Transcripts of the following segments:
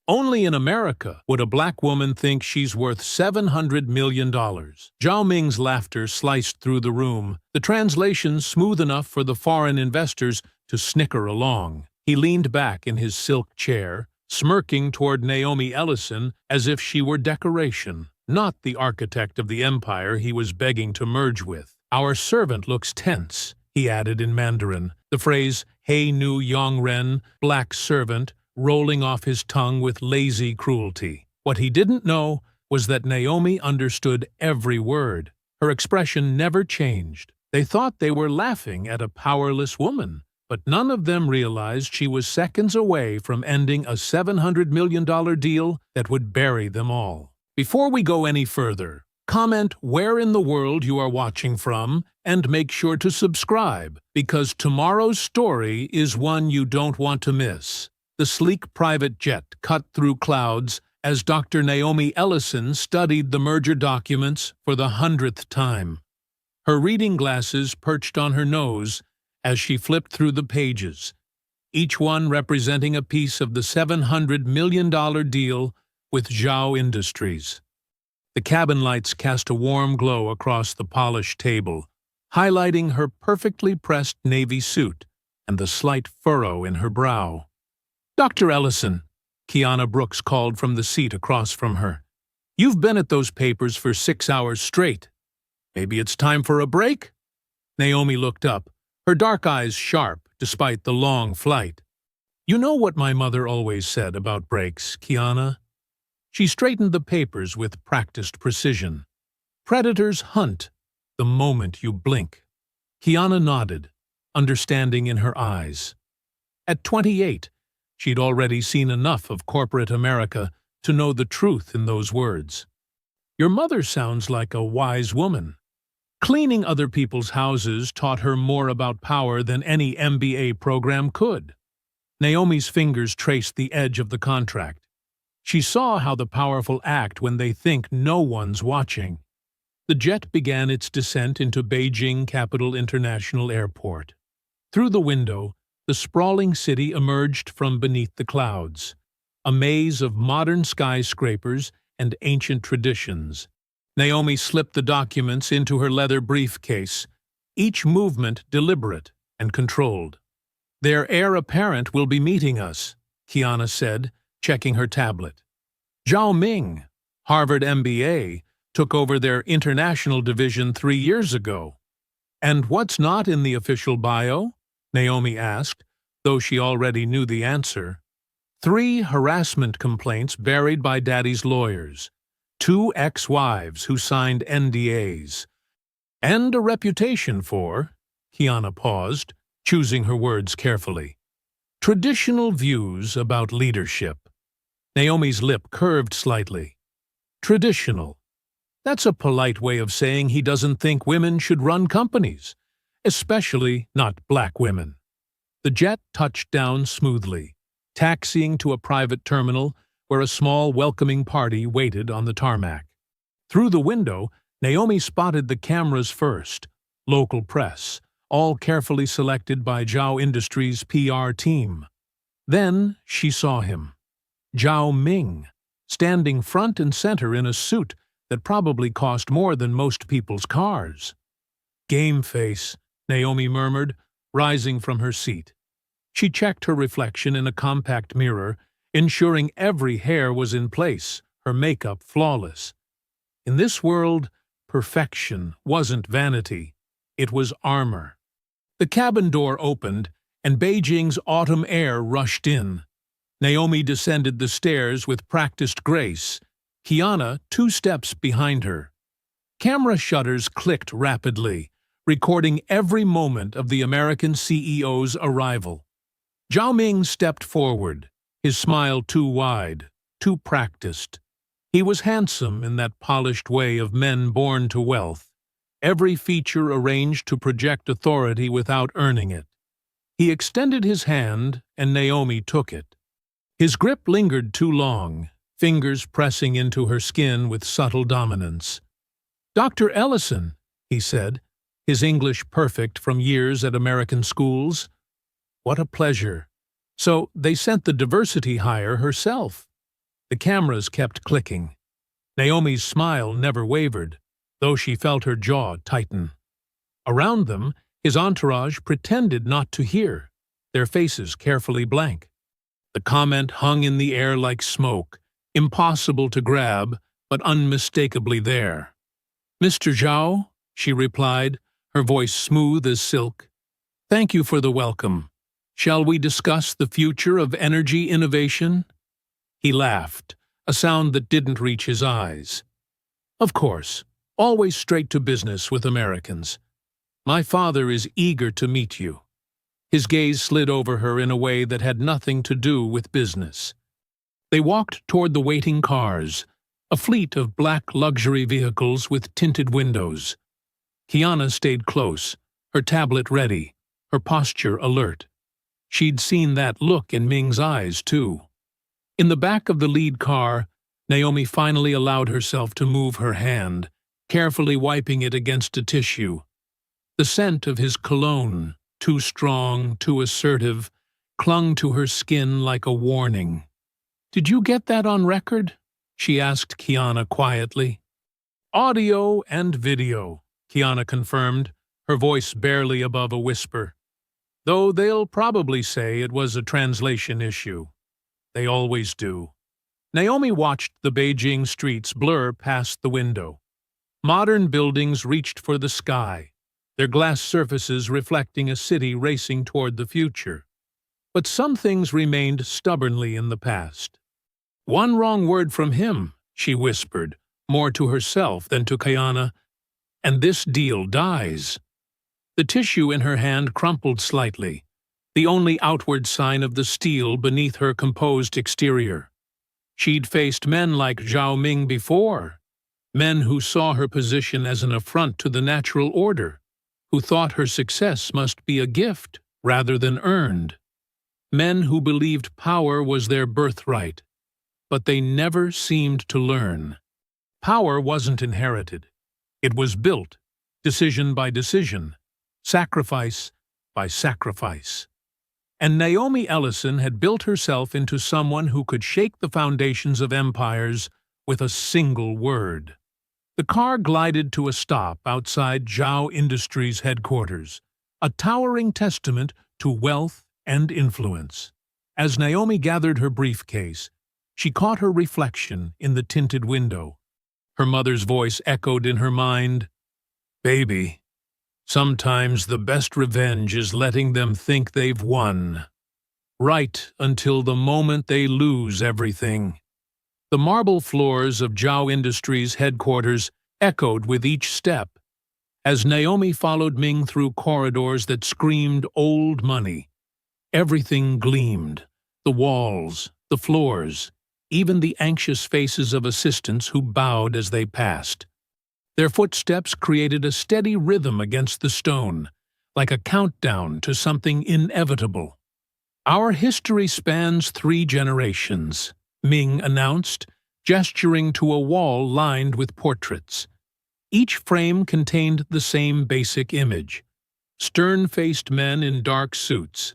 Only in America would a black woman think she's worth $700 million. Zhao Ming's laughter sliced through the room, the translation smooth enough for the foreign investors to snicker along. He leaned back in his silk chair, smirking toward Naomi Ellison as if she were decoration, not the architect of the empire he was begging to merge with. "Our servant looks tense," he added in Mandarin, the phrase "Hey Nu Yongren, black servant," rolling off his tongue with lazy cruelty. What he didn't know was that Naomi understood every word. Her expression never changed. They thought they were laughing at a powerless woman, but none of them realized she was seconds away from ending a $700 million deal that would bury them all. Before we go any further, comment where in the world you are watching from and make sure to subscribe, because tomorrow's story is one you don't want to miss. The sleek private jet cut through clouds as Dr. Naomi Ellison studied the merger documents for the 100th time. Her reading glasses perched on her nose as she flipped through the pages, each one representing a piece of the $700 million deal with Zhao Industries. The cabin lights cast a warm glow across the polished table, highlighting her perfectly pressed navy suit and the slight furrow in her brow. "Dr. Ellison," Kiana Brooks called from the seat across from her, "you've been at those papers for 6 hours straight. Maybe it's time for a break?" Naomi looked up, her dark eyes sharp despite the long flight. "You know what my mother always said about breaks, Kiana?" She straightened the papers with practiced precision. "Predators hunt the moment you blink." Kiana nodded, understanding in her eyes. At 28, she'd already seen enough of corporate America to know the truth in those words. "Your mother sounds like a wise woman." Cleaning other people's houses taught her more about power than any MBA program could. Naomi's fingers traced the edge of the contract. She saw how the powerful act when they think no one's watching. The jet began its descent into Beijing Capital International Airport. Through the window, the sprawling city emerged from beneath the clouds, a maze of modern skyscrapers and ancient traditions. Naomi slipped the documents into her leather briefcase, each movement deliberate and controlled. "Their heir apparent will be meeting us," Kiana said, checking her tablet. "Zhao Ming, Harvard MBA, took over their international division 3 years ago." "And what's not in the official bio?" Naomi asked, though she already knew the answer. 3 harassment complaints buried by Daddy's lawyers, 2 ex-wives who signed NDAs, and a reputation for, Kiana paused, choosing her words carefully, traditional views about leadership. Naomi's lip curved slightly. Traditional. That's a polite way of saying he doesn't think women should run companies, especially not black women. The jet touched down smoothly, taxiing to a private terminal where a small welcoming party waited on the tarmac. Through the window, Naomi spotted the cameras first, local press, all carefully selected by Zhao Industries' PR team. Then she saw him, Zhao Ming, standing front and center in a suit that probably cost more than most people's cars. "Game face," Naomi murmured, rising from her seat. She checked her reflection in a compact mirror, ensuring every hair was in place, her makeup flawless. In this world, perfection wasn't vanity, it was armor. The cabin door opened, and Beijing's autumn air rushed in. Naomi descended the stairs with practiced grace, Kiana 2 steps behind her. Camera shutters clicked rapidly, recording every moment of the American CEO's arrival. Zhao Ming stepped forward, his smile too wide, too practiced. He was handsome in that polished way of men born to wealth, every feature arranged to project authority without earning it. He extended his hand, and Naomi took it. His grip lingered too long, fingers pressing into her skin with subtle dominance. "Dr. Ellison," he said, his English perfect from years at American schools. "What a pleasure. So they sent the diversity hire herself." The cameras kept clicking. Naomi's smile never wavered, though she felt her jaw tighten. Around them, his entourage pretended not to hear, their faces carefully blank. The comment hung in the air like smoke, impossible to grab, but unmistakably there. "Mr. Zhao," she replied, her voice smooth as silk. "Thank you for the welcome. Shall we discuss the future of energy innovation?" He laughed, a sound that didn't reach his eyes. "Of course, always straight to business with Americans. My father is eager to meet you." His gaze slid over her in a way that had nothing to do with business. They walked toward the waiting cars, a fleet of black luxury vehicles with tinted windows. Kiana stayed close, her tablet ready, her posture alert. She'd seen that look in Ming's eyes, too. In the back of the lead car, Naomi finally allowed herself to move her hand, carefully wiping it against a tissue. The scent of his cologne, too strong, too assertive, clung to her skin like a warning. "Did you get that on record?" she asked Kiana quietly. "Audio and video," Kiana confirmed, her voice barely above a whisper. "Though they'll probably say it was a translation issue. They always do." Naomi watched the Beijing streets blur past the window. Modern buildings reached for the sky, their glass surfaces reflecting a city racing toward the future. But some things remained stubbornly in the past. "One wrong word from him," she whispered, more to herself than to Kiana, "and this deal dies." The tissue in her hand crumpled slightly, the only outward sign of the steel beneath her composed exterior. She'd faced men like Zhao Ming before, men who saw her position as an affront to the natural order, who thought her success must be a gift rather than earned. Men who believed power was their birthright, but they never seemed to learn. Power wasn't inherited. It was built, decision by decision, sacrifice by sacrifice. And Naomi Ellison had built herself into someone who could shake the foundations of empires with a single word. The car glided to a stop outside Zhao Industries' headquarters, a towering testament to wealth and influence. As Naomi gathered her briefcase, she caught her reflection in the tinted window. Her mother's voice echoed in her mind, "Baby, sometimes the best revenge is letting them think they've won. Right until the moment they lose everything." The marble floors of Zhao Industries' headquarters echoed with each step, as Naomi followed Ming through corridors that screamed old money. Everything gleamed, the walls, the floors, even the anxious faces of assistants who bowed as they passed. Their footsteps created a steady rhythm against the stone, like a countdown to something inevitable. "Our history spans 3 generations," Ming announced, gesturing to a wall lined with portraits. Each frame contained the same basic image: stern-faced men in dark suits,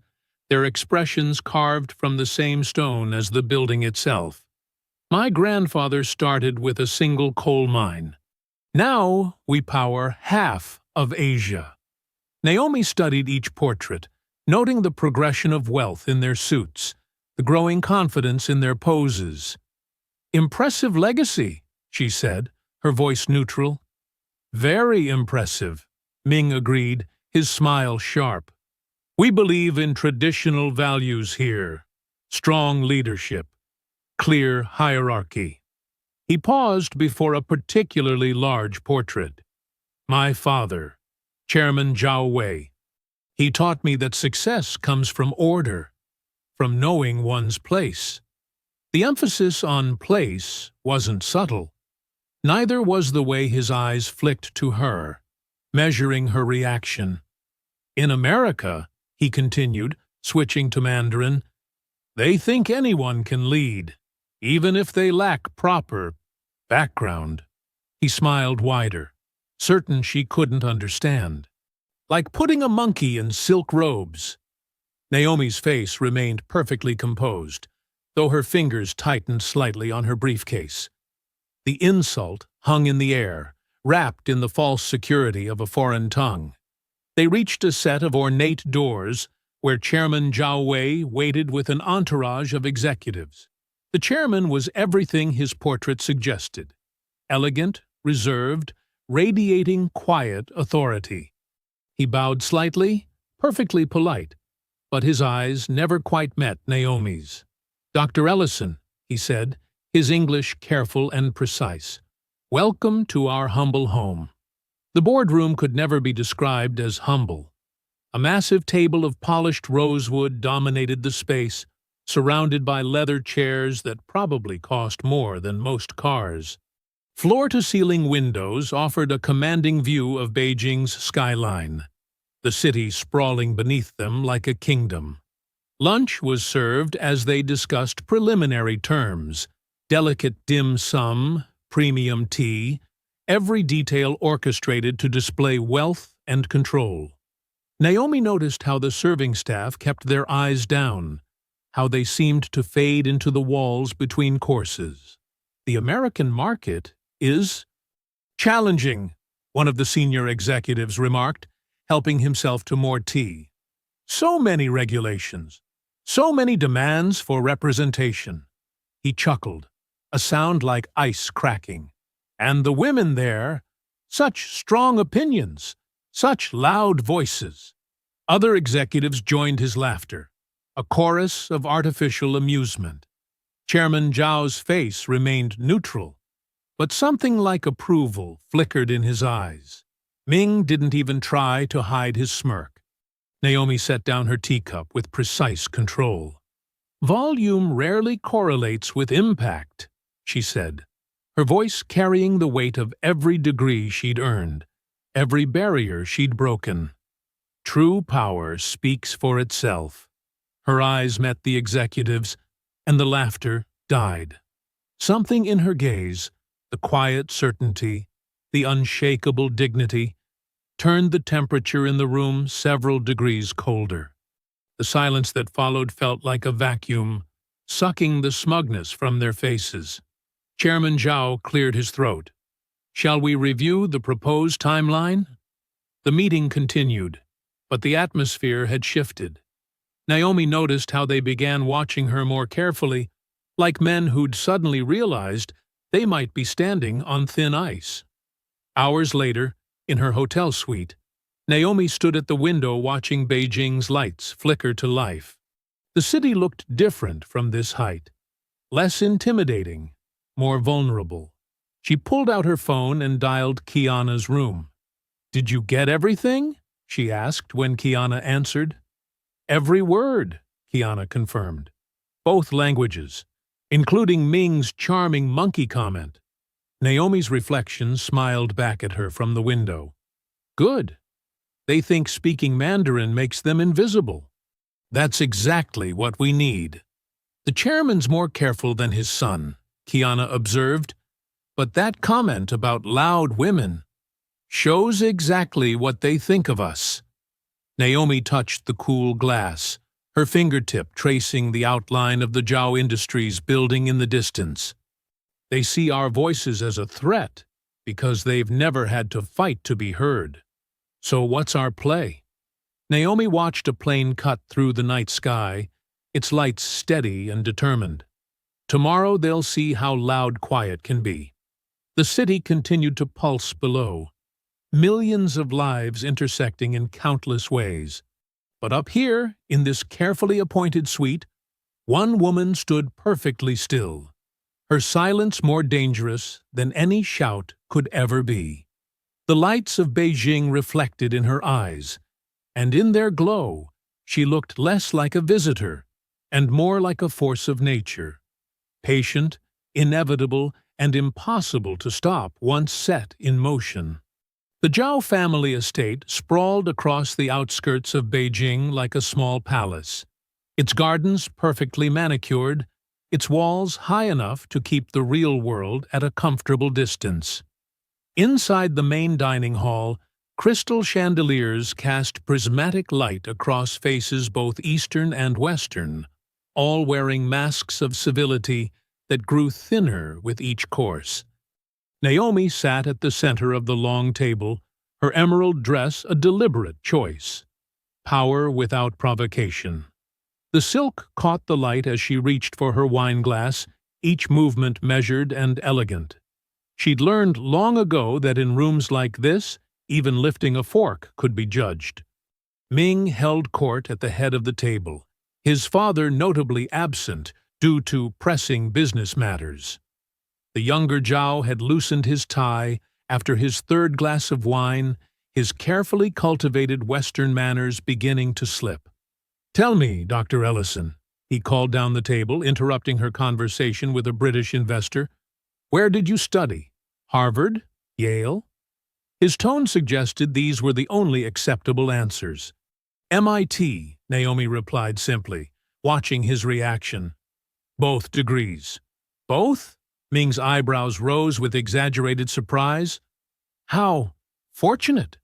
their expressions carved from the same stone as the building itself. "My grandfather started with a single coal mine. Now we power half of Asia." Naomi studied each portrait, noting the progression of wealth in their suits, the growing confidence in their poses. "Impressive legacy," she said, her voice neutral. "Very impressive," Ming agreed, his smile sharp. "We believe in traditional values here: strong leadership, clear hierarchy." He paused before a particularly large portrait. "My father, Chairman Zhao Wei. He taught me that success comes from order, from knowing one's place." The emphasis on place wasn't subtle. Neither was the way his eyes flicked to her, measuring her reaction. "In America," he continued, switching to Mandarin, "they think anyone can lead, even if they lack proper background." He smiled wider, certain she couldn't understand. "Like putting a monkey in silk robes." Naomi's face remained perfectly composed, though her fingers tightened slightly on her briefcase. The insult hung in the air, wrapped in the false security of a foreign tongue. They reached a set of ornate doors where Chairman Zhao Wei waited with an entourage of executives. The chairman was everything his portrait suggested: elegant, reserved, radiating quiet authority. He bowed slightly, perfectly polite, but his eyes never quite met Naomi's. "Dr. Ellison," he said, his English careful and precise, "welcome to our humble home." The boardroom could never be described as humble. A massive table of polished rosewood dominated the space, surrounded by leather chairs that probably cost more than most cars. Floor-to-ceiling windows offered a commanding view of Beijing's skyline, the city sprawling beneath them like a kingdom. Lunch was served as they discussed preliminary terms: delicate dim sum, premium tea, every detail orchestrated to display wealth and control. Naomi noticed how the serving staff kept their eyes down, how they seemed to fade into the walls between courses. "The American market is challenging," one of the senior executives remarked, helping himself to more tea. "So many regulations, so many demands for representation." He chuckled, a sound like ice cracking. "And the women there, such strong opinions, such loud voices." Other executives joined his laughter, a chorus of artificial amusement. Chairman Zhao's face remained neutral, but something like approval flickered in his eyes. Ming didn't even try to hide his smirk. Naomi set down her teacup with precise control. "Volume rarely correlates with impact," she said, her voice carrying the weight of every degree she'd earned, every barrier she'd broken. "True power speaks for itself." Her eyes met the executives, and the laughter died. Something in her gaze, the quiet certainty, the unshakable dignity, turned the temperature in the room several degrees colder. The silence that followed felt like a vacuum, sucking the smugness from their faces. Chairman Zhao cleared his throat. "Shall we review the proposed timeline?" The meeting continued, but the atmosphere had shifted. Naomi noticed how they began watching her more carefully, like men who'd suddenly realized they might be standing on thin ice. Hours later, in her hotel suite, Naomi stood at the window watching Beijing's lights flicker to life. The city looked different from this height, less intimidating, more vulnerable. She pulled out her phone and dialed Kiana's room. "Did you get everything?" she asked when Kiana answered. "Every word," Kiana confirmed. "Both languages, including Ming's charming monkey comment." Naomi's reflection smiled back at her from the window. "Good. They think speaking Mandarin makes them invisible. That's exactly what we need." "The chairman's more careful than his son," Kiana observed, "but that comment about loud women shows exactly what they think of us." Naomi touched the cool glass, her fingertip tracing the outline of the Zhao Industries building in the distance. "They see our voices as a threat because they've never had to fight to be heard. So what's our play?" Naomi watched a plane cut through the night sky, its lights steady and determined. Tomorrow they'll see how loud quiet can be. The city continued to pulse below, millions of lives intersecting in countless ways. But up here, in this carefully appointed suite, one woman stood perfectly still, her silence more dangerous than any shout could ever be. The lights of Beijing reflected in her eyes, and in their glow, she looked less like a visitor and more like a force of nature, patient, inevitable, and impossible to stop once set in motion. The Zhao family estate sprawled across the outskirts of Beijing like a small palace, its gardens perfectly manicured, its walls high enough to keep the real world at a comfortable distance. Inside the main dining hall, crystal chandeliers cast prismatic light across faces both Eastern and Western, all wearing masks of civility that grew thinner with each course. Naomi sat at the center of the long table, her emerald dress a deliberate choice. Power without provocation. The silk caught the light as she reached for her wine glass, each movement measured and elegant. She'd learned long ago that in rooms like this, even lifting a fork could be judged. Ming held court at the head of the table, his father notably absent due to pressing business matters. The younger Zhao had loosened his tie after his third glass of wine, his carefully cultivated Western manners beginning to slip. "Tell me, Dr. Ellison," he called down the table, interrupting her conversation with a British investor, "where did you study? Harvard? Yale?" His tone suggested these were the only acceptable answers. "MIT," Naomi replied simply, watching his reaction. "Both degrees." "Both?" Ming's eyebrows rose with exaggerated surprise. "How fortunate!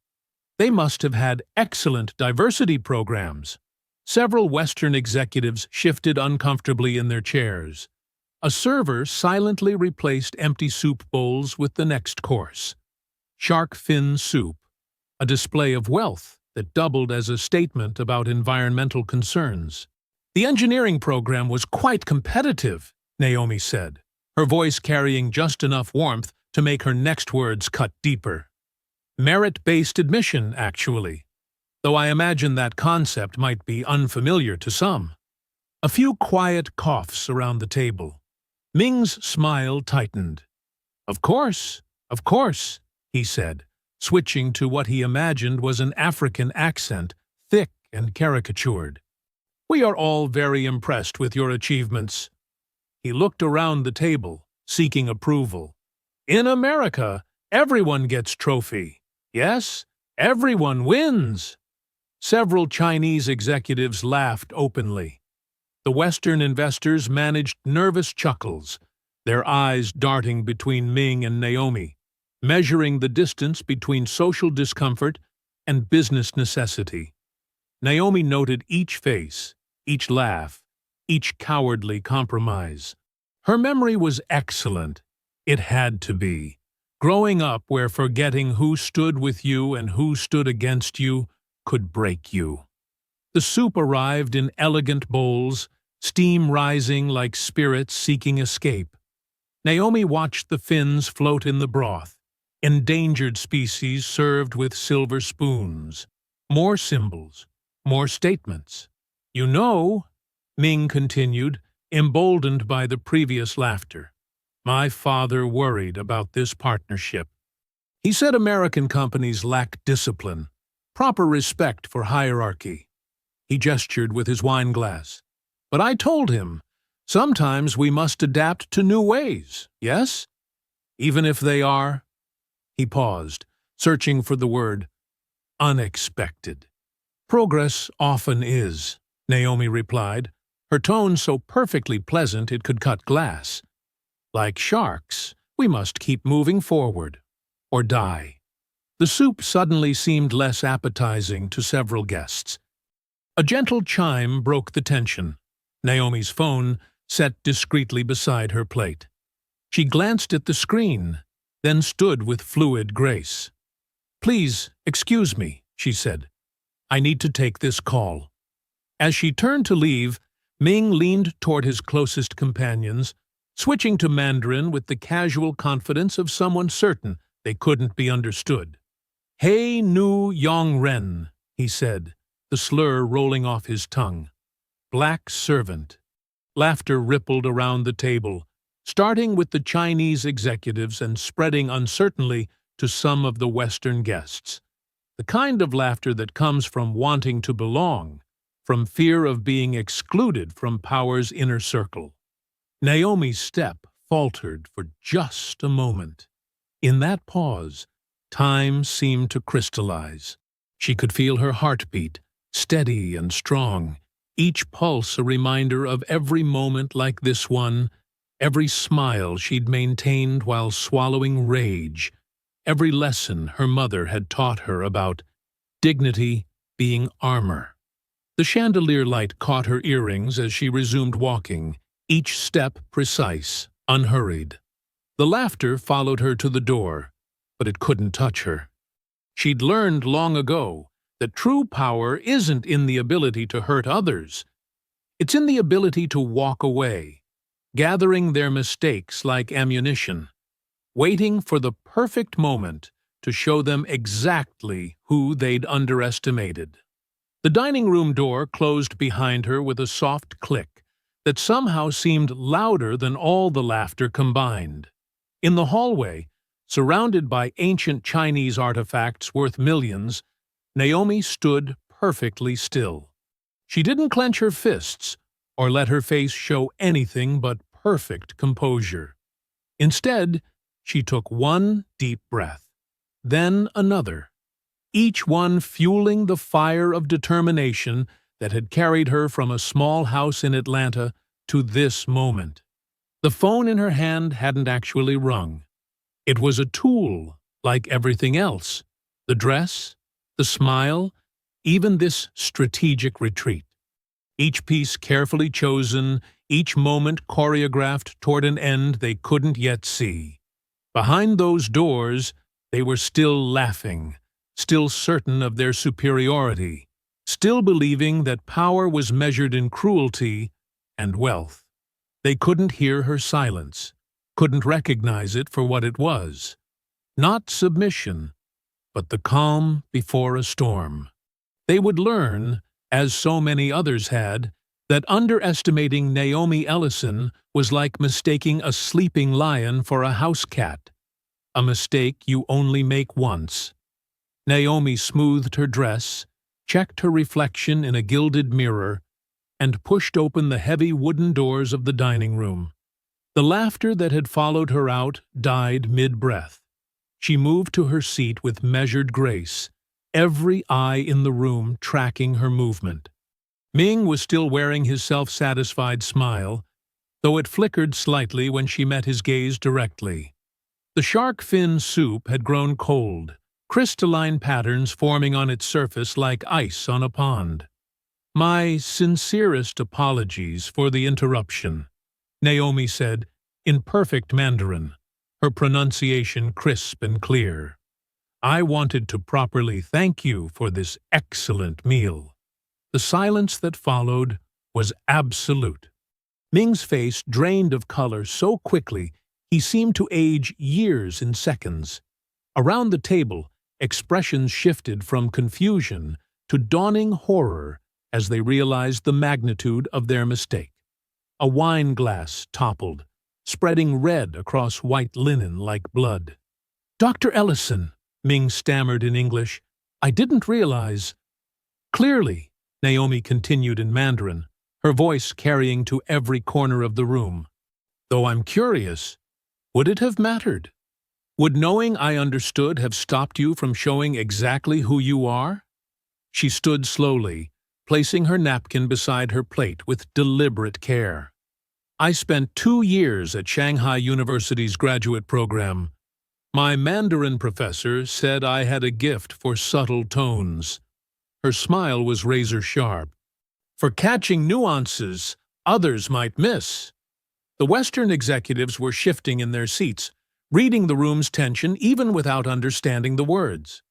They must have had excellent diversity programs." Several Western executives shifted uncomfortably in their chairs. A server silently replaced empty soup bowls with the next course. Shark fin soup, a display of wealth that doubled as a statement about environmental concerns. "The engineering program was quite competitive," Naomi said, her voice carrying just enough warmth to make her next words cut deeper. "Merit-based admission, actually, though I imagine that concept might be unfamiliar to some." A few quiet coughs around the table. Ming's smile tightened. Of course," he said, switching to what he imagined was an African accent, thick and caricatured. "We are all very impressed with your achievements." He looked around the table, seeking approval. "In America, everyone gets trophy. Yes, everyone wins." Several Chinese executives laughed openly. The Western investors managed nervous chuckles, their eyes darting between Ming and Naomi, measuring the distance between social discomfort and business necessity. Naomi noted each face, each laugh, each cowardly compromise. Her memory was excellent. It had to be. Growing up where forgetting who stood with you and who stood against you could break you. The soup arrived in elegant bowls, steam rising like spirits seeking escape. Naomi watched the fins float in the broth, endangered species served with silver spoons. More symbols, more statements. "You know," Ming continued, emboldened by the previous laughter, "my father worried about this partnership. He said American companies lack discipline, proper respect for hierarchy." He gestured with his wine glass. "But I told him, sometimes we must adapt to new ways, yes? Even if they are—" He paused, searching for the word, "unexpected." "Progress often is," Naomi replied, her tone so perfectly pleasant it could cut glass. "Like sharks, we must keep moving forward, or die." The soup suddenly seemed less appetizing to several guests. A gentle chime broke the tension. Naomi's phone set discreetly beside her plate. She glanced at the screen, then stood with fluid grace. "Please, excuse me," she said. "I need to take this call." As she turned to leave, Ming leaned toward his closest companions, switching to Mandarin with the casual confidence of someone certain they couldn't be understood. "Hey Nu Yong Ren," he said, the slur rolling off his tongue. "Black servant." Laughter rippled around the table, starting with the Chinese executives and spreading uncertainly to some of the Western guests. The kind of laughter that comes from wanting to belong, from fear of being excluded from power's inner circle. Naomi's step faltered for just a moment. In that pause, time seemed to crystallize. She could feel her heartbeat, steady and strong, each pulse a reminder of every moment like this one, every smile she'd maintained while swallowing rage, every lesson her mother had taught her about dignity being armor. The chandelier light caught her earrings as she resumed walking, each step precise, unhurried. The laughter followed her to the door, but it couldn't touch her. She'd learned long ago that true power isn't in the ability to hurt others. It's in the ability to walk away, gathering their mistakes like ammunition, waiting for the perfect moment to show them exactly who they'd underestimated. The dining room door closed behind her with a soft click that somehow seemed louder than all the laughter combined. In the hallway, surrounded by ancient Chinese artifacts worth millions, Naomi stood perfectly still. She didn't clench her fists or let her face show anything but perfect composure. Instead, she took one deep breath, then another, each one fueling the fire of determination that had carried her from a small house in Atlanta to this moment. The phone in her hand hadn't actually rung. It was a tool, like everything else: the dress, the smile, even this strategic retreat. Each piece carefully chosen, each moment choreographed toward an end they couldn't yet see. Behind those doors, they were still laughing, still certain of their superiority, still believing that power was measured in cruelty and wealth. They couldn't hear her silence, couldn't recognize it for what it was. Not submission, but the calm before a storm. They would learn, as so many others had, that underestimating Naomi Ellison was like mistaking a sleeping lion for a house cat, a mistake you only make once. Naomi smoothed her dress, checked her reflection in a gilded mirror, and pushed open the heavy wooden doors of the dining room. The laughter that had followed her out died mid-breath. She moved to her seat with measured grace, every eye in the room tracking her movement. Ming was still wearing his self-satisfied smile, though it flickered slightly when she met his gaze directly. The shark fin soup had grown cold, crystalline patterns forming on its surface like ice on a pond. "My sincerest apologies for the interruption," Naomi said, in perfect Mandarin, her pronunciation crisp and clear. "I wanted to properly thank you for this excellent meal." The silence that followed was absolute. Ming's face drained of color so quickly he seemed to age years in seconds. Around the table, expressions shifted from confusion to dawning horror as they realized the magnitude of their mistake. A wine glass toppled, spreading red across white linen like blood. "Dr. Ellison," Ming stammered in English, "I didn't realize—" "Clearly," Naomi continued in Mandarin, her voice carrying to every corner of the room. "Though I'm curious, would it have mattered? Would knowing I understood have stopped you from showing exactly who you are?" She stood slowly, placing her napkin beside her plate with deliberate care. "I spent 2 years at Shanghai University's graduate program. My Mandarin professor said I had a gift for subtle tones." Her smile was razor-sharp. "For catching nuances others might miss." The Western executives were shifting in their seats, reading the room's tension even without understanding the words.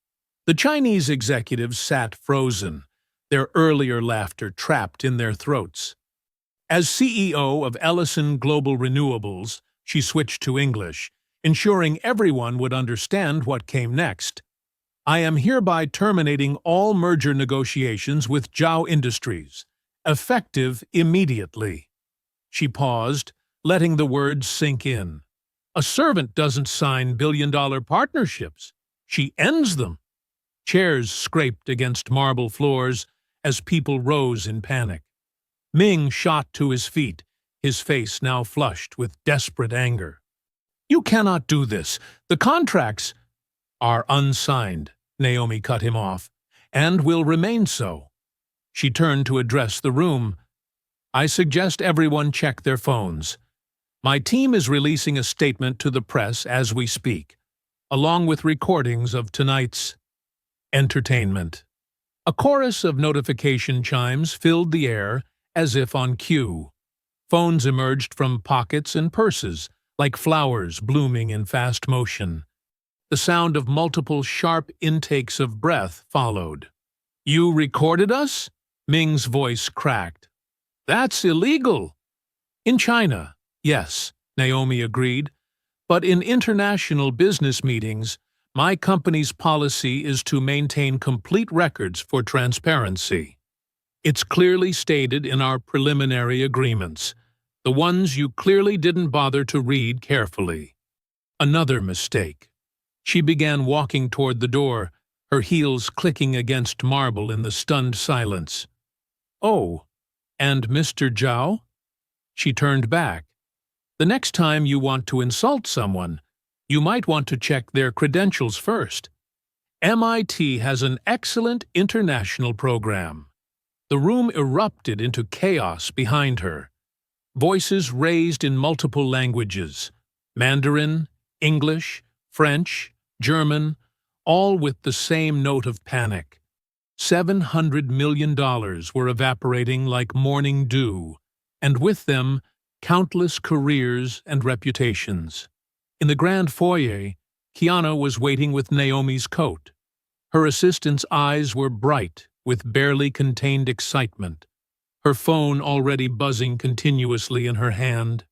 The Chinese executives sat frozen, their earlier laughter trapped in their throats. As CEO of Ellison Global Renewables, she switched to English, ensuring everyone would understand what came next. "I am hereby terminating all merger negotiations with Zhao Industries, effective immediately." She paused, letting the words sink in. A servant doesn't sign billion-dollar partnerships. She ends them. Chairs scraped against marble floors as people rose in panic. Ming shot to his feet, his face now flushed with desperate anger. "You cannot do this. The contracts—" "Are unsigned," Naomi cut him off, "and will remain so." She turned to address the room. "I suggest everyone check their phones. My team is releasing a statement to the press as we speak, along with recordings of tonight's entertainment." A chorus of notification chimes filled the air as if on cue. Phones emerged from pockets and purses, like flowers blooming in fast motion. The sound of multiple sharp intakes of breath followed. "You recorded us?" Ming's voice cracked. "That's illegal." "In China, yes," Naomi agreed. "But in international business meetings, my company's policy is to maintain complete records for transparency. It's clearly stated in our preliminary agreements, the ones you clearly didn't bother to read carefully." Another mistake. She began walking toward the door, her heels clicking against marble in the stunned silence. "Oh, and Mr. Zhao?" She turned back. "The next time you want to insult someone, you might want to check their credentials first. MIT has an excellent international program." The room erupted into chaos behind her. Voices raised in multiple languages: Mandarin, English, French, German, all with the same note of panic. $700 million were evaporating like morning dew, and with them, countless careers and reputations. In the grand foyer, Kiana was waiting with Naomi's coat. Her assistant's eyes were bright with barely contained excitement, her phone already buzzing continuously in her hand.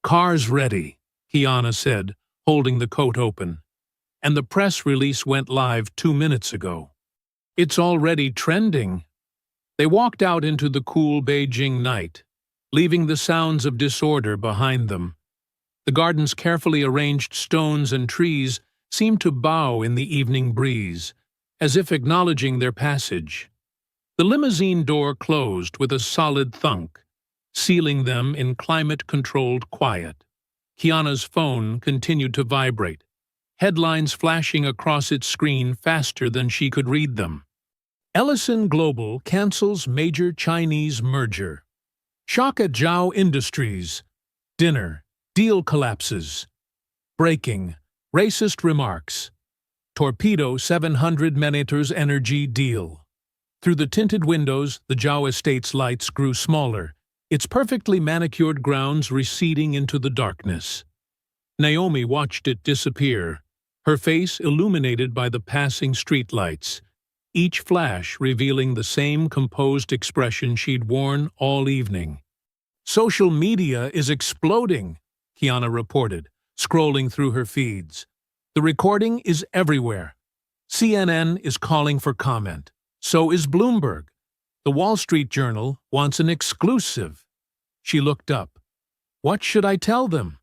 "Car's ready," Kiana said, holding the coat open. "And the press release went live 2 minutes ago. It's already trending." They walked out into the cool Beijing night, leaving the sounds of disorder behind them. The garden's carefully arranged stones and trees seemed to bow in the evening breeze, as if acknowledging their passage. The limousine door closed with a solid thunk, sealing them in climate-controlled quiet. Kiana's phone continued to vibrate, headlines flashing across its screen faster than she could read them. Ellison Global cancels major Chinese merger. Shock at Zhao Industries. Dinner. Deal collapses. Breaking. Racist remarks. Torpedo 700 Menators energy deal. Through the tinted windows, the Zhao estate's lights grew smaller, its perfectly manicured grounds receding into the darkness. Naomi watched it disappear, her face illuminated by the passing streetlights, each flash revealing the same composed expression she'd worn all evening. "Social media is exploding," Kiana reported, scrolling through her feeds. "The recording is everywhere. CNN is calling for comment. So is Bloomberg. The Wall Street Journal wants an exclusive." She looked up. "What should I tell them?"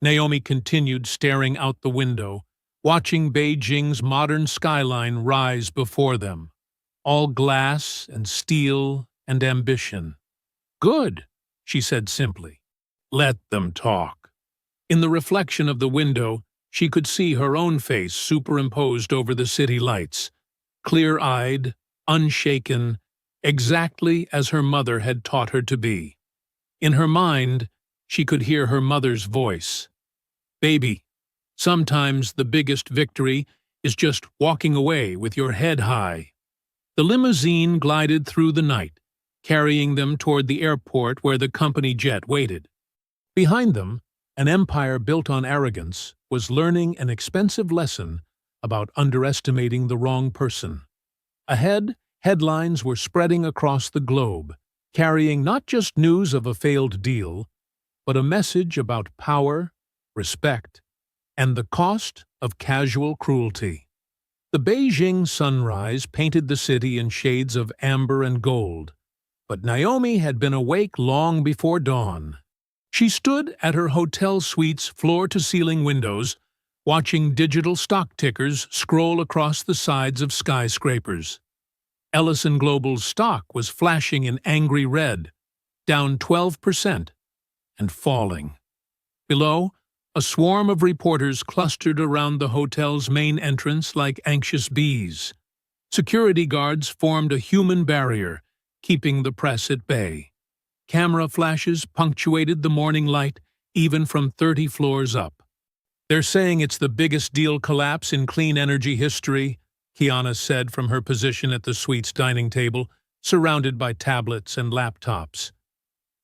Naomi continued staring out the window, watching Beijing's modern skyline rise before them, all glass and steel and ambition. "Good," she said simply. "Let them talk." In the reflection of the window, she could see her own face superimposed over the city lights, clear-eyed, unshaken, exactly as her mother had taught her to be. In her mind, she could hear her mother's voice. "Baby, sometimes the biggest victory is just walking away with your head high." The limousine glided through the night, carrying them toward the airport where the company jet waited. Behind them, an empire built on arrogance was learning an expensive lesson about underestimating the wrong person. Ahead, headlines were spreading across the globe, carrying not just news of a failed deal, but a message about power, respect, and the cost of casual cruelty. The Beijing sunrise painted the city in shades of amber and gold, but Naomi had been awake long before dawn. She stood at her hotel suite's floor-to-ceiling windows, watching digital stock tickers scroll across the sides of skyscrapers. Ellison Global's stock was flashing in angry red, down 12%, and falling. Below, a swarm of reporters clustered around the hotel's main entrance like anxious bees. Security guards formed a human barrier, keeping the press at bay. Camera flashes punctuated the morning light, even from 30 floors up. "They're saying it's the biggest deal collapse in clean energy history," Kiana said from her position at the suite's dining table, surrounded by tablets and laptops.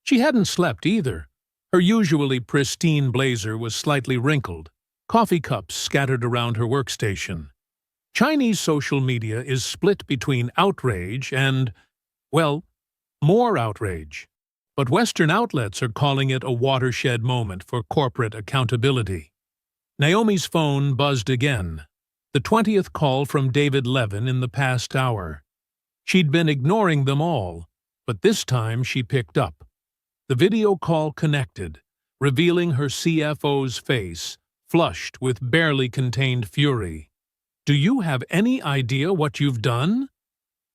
She hadn't slept either. Her usually pristine blazer was slightly wrinkled, coffee cups scattered around her workstation. Chinese social media is split between outrage and, well, more outrage. But Western outlets are calling it a watershed moment for corporate accountability. Naomi's phone buzzed again, the 20th call from David Levin in the past hour. She'd been ignoring them all, but this time she picked up. The video call connected, revealing her CFO's face, flushed with barely contained fury. "Do you have any idea what you've done?"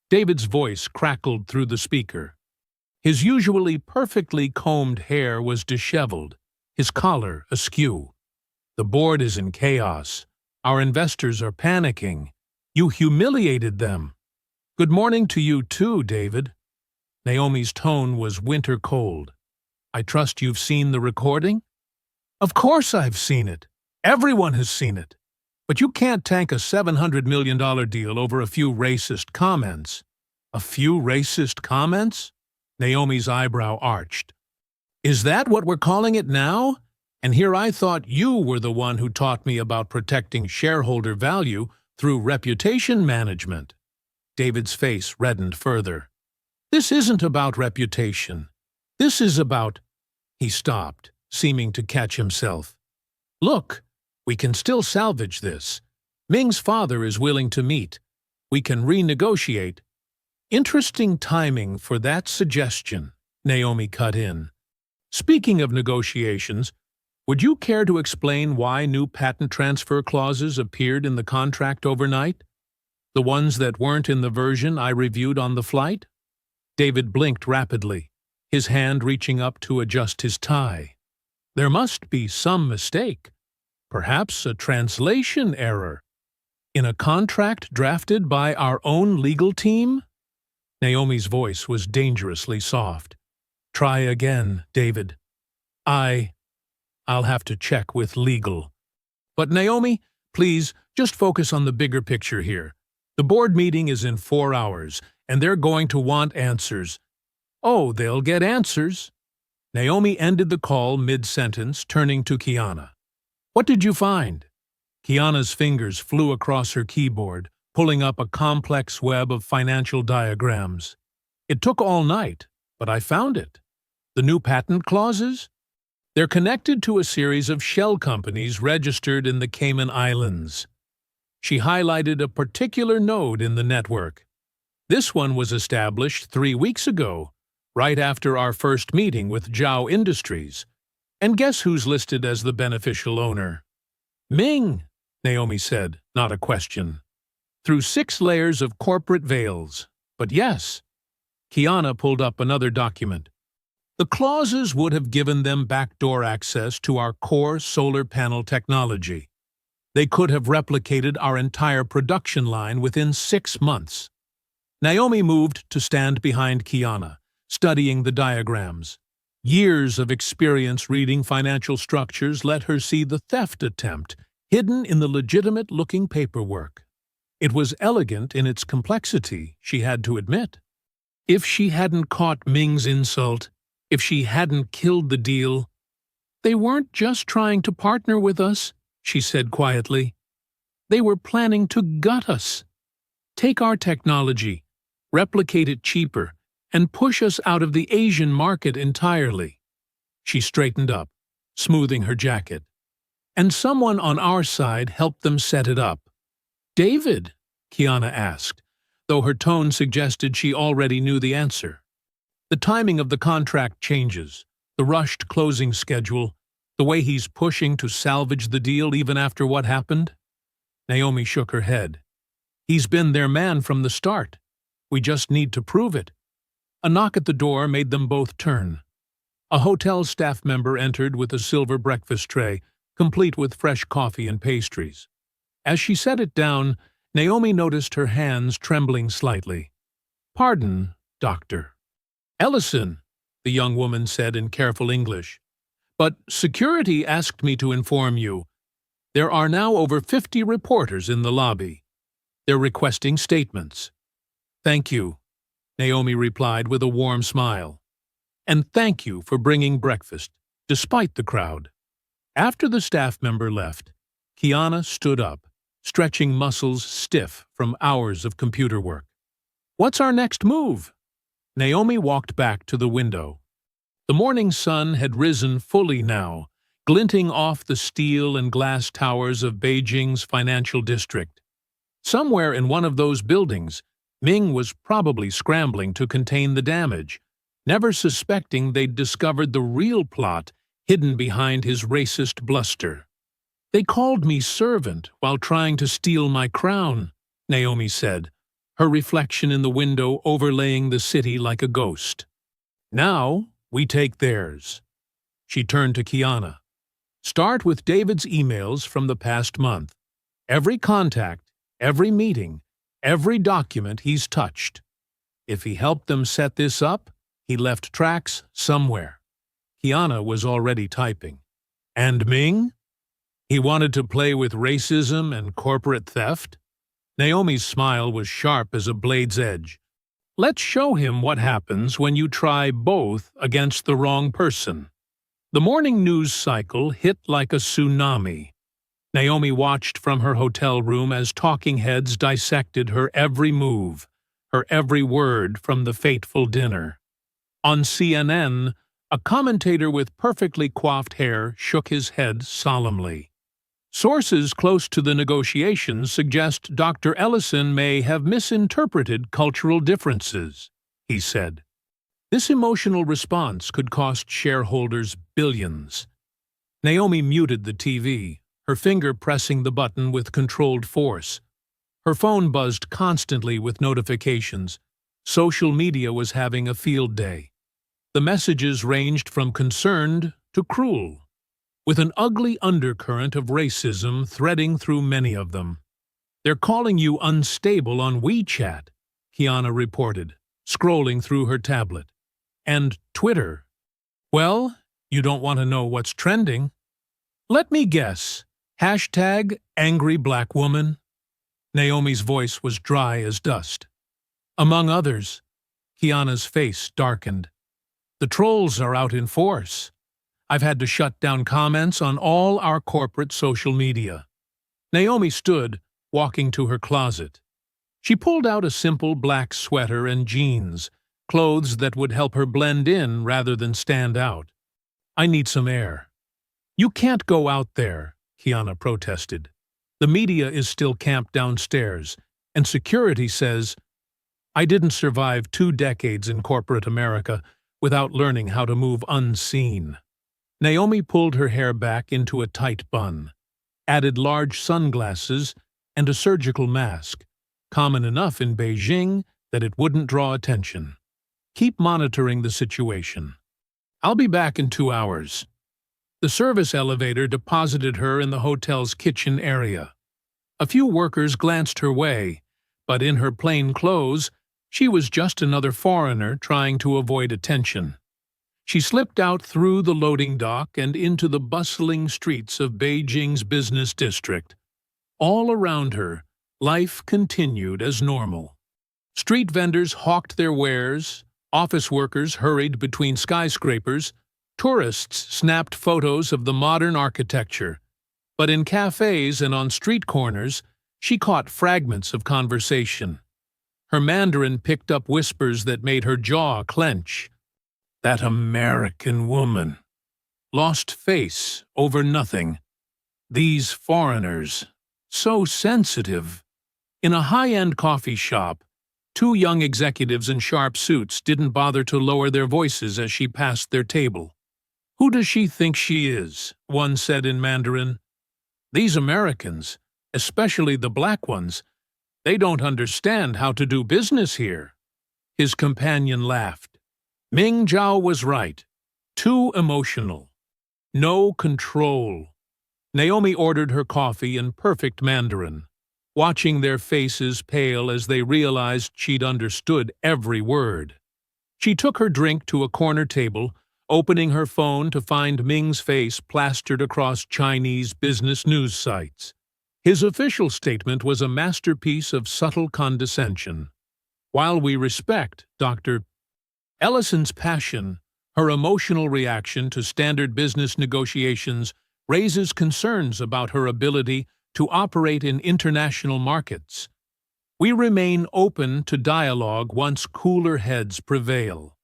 David's voice crackled through the speaker. His usually perfectly combed hair was disheveled, his collar askew. "The board is in chaos. Our investors are panicking. You humiliated them." "Good morning to you too, David." Naomi's tone was winter cold. "I trust you've seen the recording?" "Of course I've seen it. Everyone has seen it. But you can't tank a $700 million deal over a few racist comments." "A few racist comments?" Naomi's eyebrow arched. "Is that what we're calling it now? And here I thought you were the one who taught me about protecting shareholder value through reputation management." David's face reddened further. "This isn't about reputation. This is about—" He stopped, seeming to catch himself. "Look, we can still salvage this. Ming's father is willing to meet. We can renegotiate." "Interesting timing for that suggestion," Naomi cut in. "Speaking of negotiations, would you care to explain why new patent transfer clauses appeared in the contract overnight? The ones that weren't in the version I reviewed on the flight?" David blinked rapidly, his hand reaching up to adjust his tie. "There must be some mistake. Perhaps a translation error. In a contract drafted by our own legal team?" Naomi's voice was dangerously soft. "Try again, David. I'll have to check with legal." "But Naomi, please, just focus on the bigger picture here. The board meeting is in 4 hours, and they're going to want answers." "Oh, they'll get answers." Naomi ended the call mid-sentence, turning to Kiana. "What did you find?" Kiana's fingers flew across her keyboard, pulling up a complex web of financial diagrams. "It took all night, but I found it. The new patent clauses? They're connected to a series of shell companies registered in the Cayman Islands." She highlighted a particular node in the network. "This one was established 3 weeks ago, right after our first meeting with Zhao Industries. And guess who's listed as the beneficial owner?" "Ming," Naomi said, not a question. "Through 6 layers of corporate veils. But yes." Kiana pulled up another document. "The clauses would have given them backdoor access to our core solar panel technology. They could have replicated our entire production line within 6 months." Naomi moved to stand behind Kiana, studying the diagrams. Years of experience reading financial structures let her see the theft attempt hidden in the legitimate-looking paperwork. It was elegant in its complexity, she had to admit. If she hadn't caught Ming's insult, if she hadn't killed the deal— "They weren't just trying to partner with us," she said quietly. "They were planning to gut us. Take our technology, replicate it cheaper, and push us out of the Asian market entirely." She straightened up, smoothing her jacket. "And someone on our side helped them set it up." "David?" Kiana asked, though her tone suggested she already knew the answer. "The timing of the contract changes, the rushed closing schedule, the way he's pushing to salvage the deal even after what happened." Naomi shook her head. "He's been their man from the start. We just need to prove it." A knock at the door made them both turn. A hotel staff member entered with a silver breakfast tray, complete with fresh coffee and pastries. As she set it down, Naomi noticed her hands trembling slightly. "Pardon, doctor." "Ellison," the young woman said in careful English. "But security asked me to inform you. There are now over 50 reporters in the lobby." They're requesting statements. Thank you, Naomi replied with a warm smile. And thank you for bringing breakfast, despite the crowd. After the staff member left, Kiana stood up, stretching muscles stiff from hours of computer work. What's our next move? Naomi walked back to the window. The morning sun had risen fully now, glinting off the steel and glass towers of Beijing's financial district. Somewhere in one of those buildings, Ming was probably scrambling to contain the damage, never suspecting they'd discovered the real plot hidden behind his racist bluster. They called me servant while trying to steal my crown, Naomi said, her reflection in the window overlaying the city like a ghost. Now we take theirs. She turned to Kiana. Start with David's emails from the past month. Every contact, every meeting, every document he's touched. If he helped them set this up, he left tracks somewhere. Kiana was already typing. And Ming? He wanted to play with racism and corporate theft? Naomi's smile was sharp as a blade's edge. Let's show him what happens when you try both against the wrong person. The morning news cycle hit like a tsunami. Naomi watched from her hotel room as talking heads dissected her every move, her every word from the fateful dinner. On CNN, a commentator with perfectly coiffed hair shook his head solemnly. Sources close to the negotiations suggest Dr. Ellison may have misinterpreted cultural differences, he said. This emotional response could cost shareholders billions. Naomi muted the TV, her finger pressing the button with controlled force. Her phone buzzed constantly with notifications. Social media was having a field day. The messages ranged from concerned to cruel, with an ugly undercurrent of racism threading through many of them. They're calling you unstable on WeChat, Kiana reported, scrolling through her tablet. And Twitter. Well, you don't want to know what's trending. Let me guess. Hashtag angry black woman. Naomi's voice was dry as dust. Among others. Kiana's face darkened. The trolls are out in force. I've had to shut down comments on all our corporate social media. Naomi stood, walking to her closet. She pulled out a simple black sweater and jeans, clothes that would help her blend in rather than stand out. I need some air. You can't go out there, Kiana protested. The media is still camped downstairs, and security says, I didn't survive 2 decades in corporate America without learning how to move unseen. Naomi pulled her hair back into a tight bun, added large sunglasses and a surgical mask, common enough in Beijing that it wouldn't draw attention. Keep monitoring the situation. I'll be back in 2 hours. The service elevator deposited her in the hotel's kitchen area. A few workers glanced her way, but in her plain clothes, she was just another foreigner trying to avoid attention. She slipped out through the loading dock and into the bustling streets of Beijing's business district. All around her, life continued as normal. Street vendors hawked their wares, office workers hurried between skyscrapers, tourists snapped photos of the modern architecture. But in cafes and on street corners, she caught fragments of conversation. Her Mandarin picked up whispers that made her jaw clench. That American woman. Lost face over nothing. These foreigners. So sensitive. In a high-end coffee shop, 2 young executives in sharp suits didn't bother to lower their voices as she passed their table. Who does she think she is? One said in Mandarin. These Americans, especially the black ones, they don't understand how to do business here. His companion laughed. Ming Zhao was right. Too emotional. No control. Naomi ordered her coffee in perfect Mandarin, watching their faces pale as they realized she'd understood every word. She took her drink to a corner table, opening her phone to find Ming's face plastered across Chinese business news sites. His official statement was a masterpiece of subtle condescension. While we respect Dr. Ellison's passion, her emotional reaction to standard business negotiations raises concerns about her ability to operate in international markets. We remain open to dialogue once cooler heads prevail.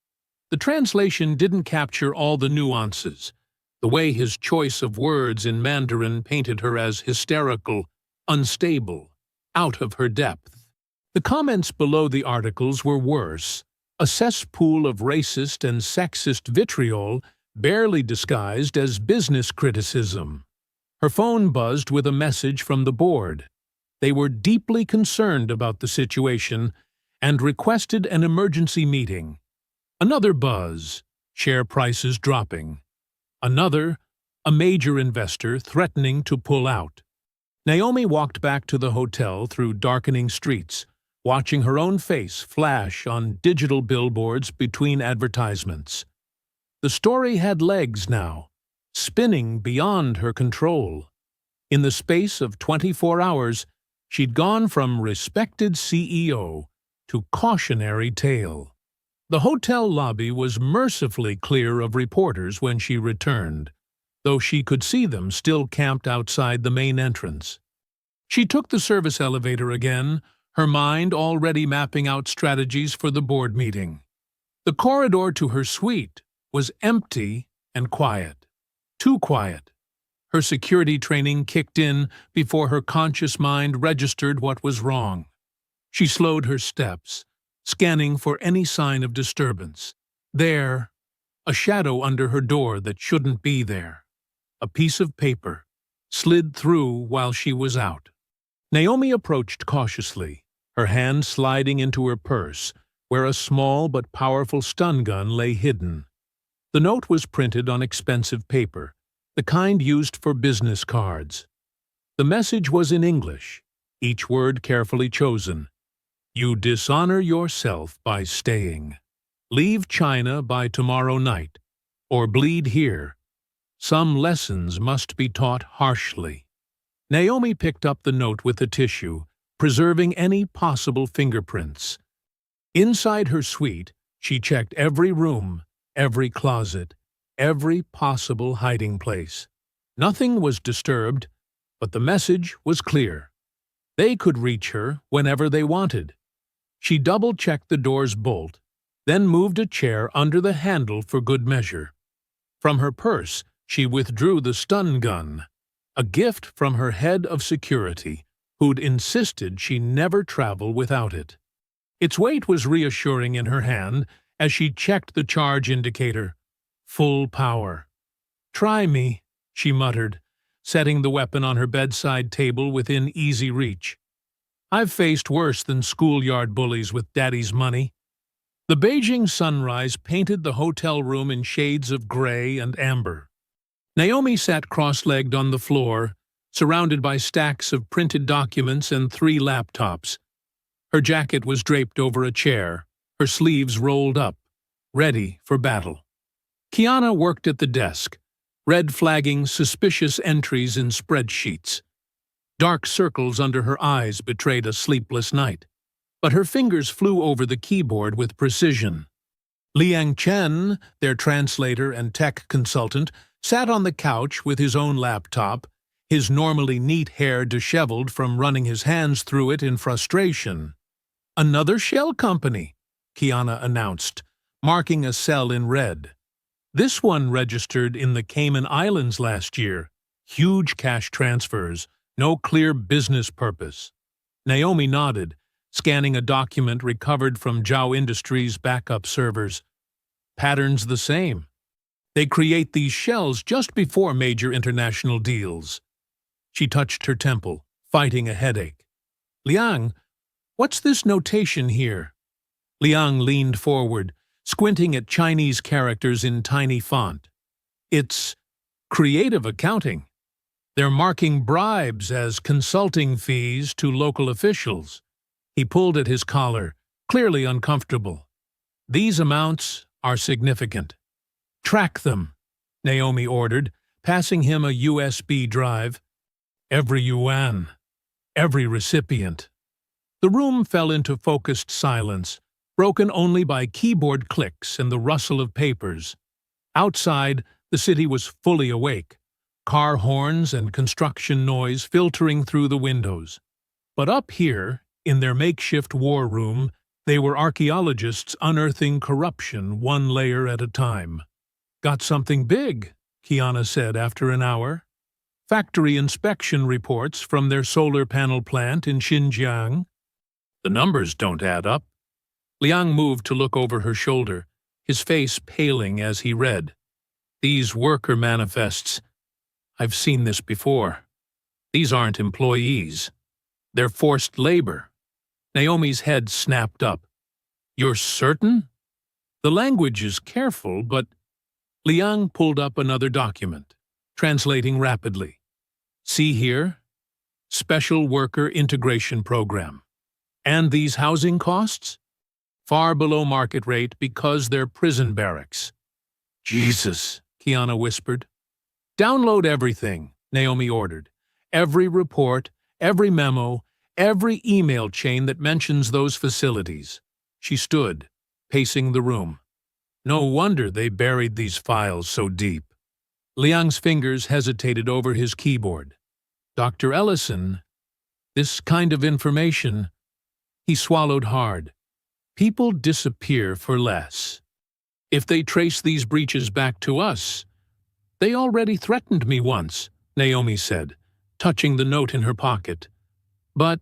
The translation didn't capture all the nuances. The way his choice of words in Mandarin painted her as hysterical, unstable, out of her depth. The comments below the articles were worse, a cesspool of racist and sexist vitriol barely disguised as business criticism. Her phone buzzed with a message from the board. They were deeply concerned about the situation and requested an emergency meeting. Another buzz, share prices dropping. Another, a major investor threatening to pull out. Naomi walked back to the hotel through darkening streets, watching her own face flash on digital billboards between advertisements. The story had legs now, spinning beyond her control. In the space of 24 hours, she'd gone from respected CEO to cautionary tale. The hotel lobby was mercifully clear of reporters when she returned, though she could see them still camped outside the main entrance. She took the service elevator again, her mind already mapping out strategies for the board meeting. The corridor to her suite was empty and quiet. Too quiet. Her security training kicked in before her conscious mind registered what was wrong. She slowed her steps, scanning for any sign of disturbance. There, a shadow under her door that shouldn't be there. A piece of paper slid through while she was out. Naomi approached cautiously, her hand sliding into her purse, where a small but powerful stun gun lay hidden. The note was printed on expensive paper, the kind used for business cards. The message was in English, each word carefully chosen. You dishonor yourself by staying. Leave China by tomorrow night, or bleed here. Some lessons must be taught harshly. Naomi picked up the note with the tissue, preserving any possible fingerprints. Inside her suite, she checked every room, every closet, every possible hiding place. Nothing was disturbed, but the message was clear. They could reach her whenever they wanted. She double-checked the door's bolt, then moved a chair under the handle for good measure. From her purse, she withdrew the stun gun, a gift from her head of security, who'd insisted she never travel without it. Its weight was reassuring in her hand as she checked the charge indicator. Full power. Try me, she muttered, setting the weapon on her bedside table within easy reach. I've faced worse than schoolyard bullies with daddy's money. The Beijing sunrise painted the hotel room in shades of gray and amber. Naomi sat cross-legged on the floor, surrounded by stacks of printed documents and 3 laptops. Her jacket was draped over a chair, her sleeves rolled up, ready for battle. Kiana worked at the desk, red-flagging suspicious entries in spreadsheets. Dark circles under her eyes betrayed a sleepless night, but her fingers flew over the keyboard with precision. Liang Chen, their translator and tech consultant, sat on the couch with his own laptop, his normally neat hair disheveled from running his hands through it in frustration. Another shell company, Kiana announced, marking a cell in red. This one registered in the Cayman Islands last year. Huge cash transfers, no clear business purpose. Naomi nodded, scanning a document recovered from Zhao Industries' backup servers. Patterns the same. They create these shells just before major international deals. She touched her temple, fighting a headache. Liang, what's this notation here? Liang leaned forward, squinting at Chinese characters in tiny font. It's creative accounting. They're marking bribes as consulting fees to local officials. He pulled at his collar, clearly uncomfortable. These amounts are significant. Track them, Naomi ordered, passing him a USB drive. Every yuan. every recipient. The room fell into focused silence, broken only by keyboard clicks and the rustle of papers. Outside, the city was fully awake, car horns and construction noise filtering through the windows. But up here, in their makeshift war room, they were archaeologists unearthing corruption one layer at a time. "Got something big," Kiana said after an hour. "Factory inspection reports from their solar panel plant in Xinjiang." "The numbers don't add up." Liang moved to look over her shoulder, his face paling as he read. "These worker manifests. I've seen this before. These aren't employees. They're forced labor." Naomi's head snapped up. "You're certain?" "The language is careful, but—" Liang pulled up another document, translating rapidly. "See here? Special Worker Integration Program. And these housing costs? Far below market rate because they're prison barracks." "Jesus," Kiana whispered. "Download everything," Naomi ordered. "Every report, every memo, every email chain that mentions those facilities." She stood, pacing the room. No wonder they buried these files so deep. Liang's fingers hesitated over his keyboard. "Dr. Ellison, this kind of information—" He swallowed hard. "People disappear for less. If they trace these breaches back to us—" "They already threatened me once," Naomi said, touching the note in her pocket. "But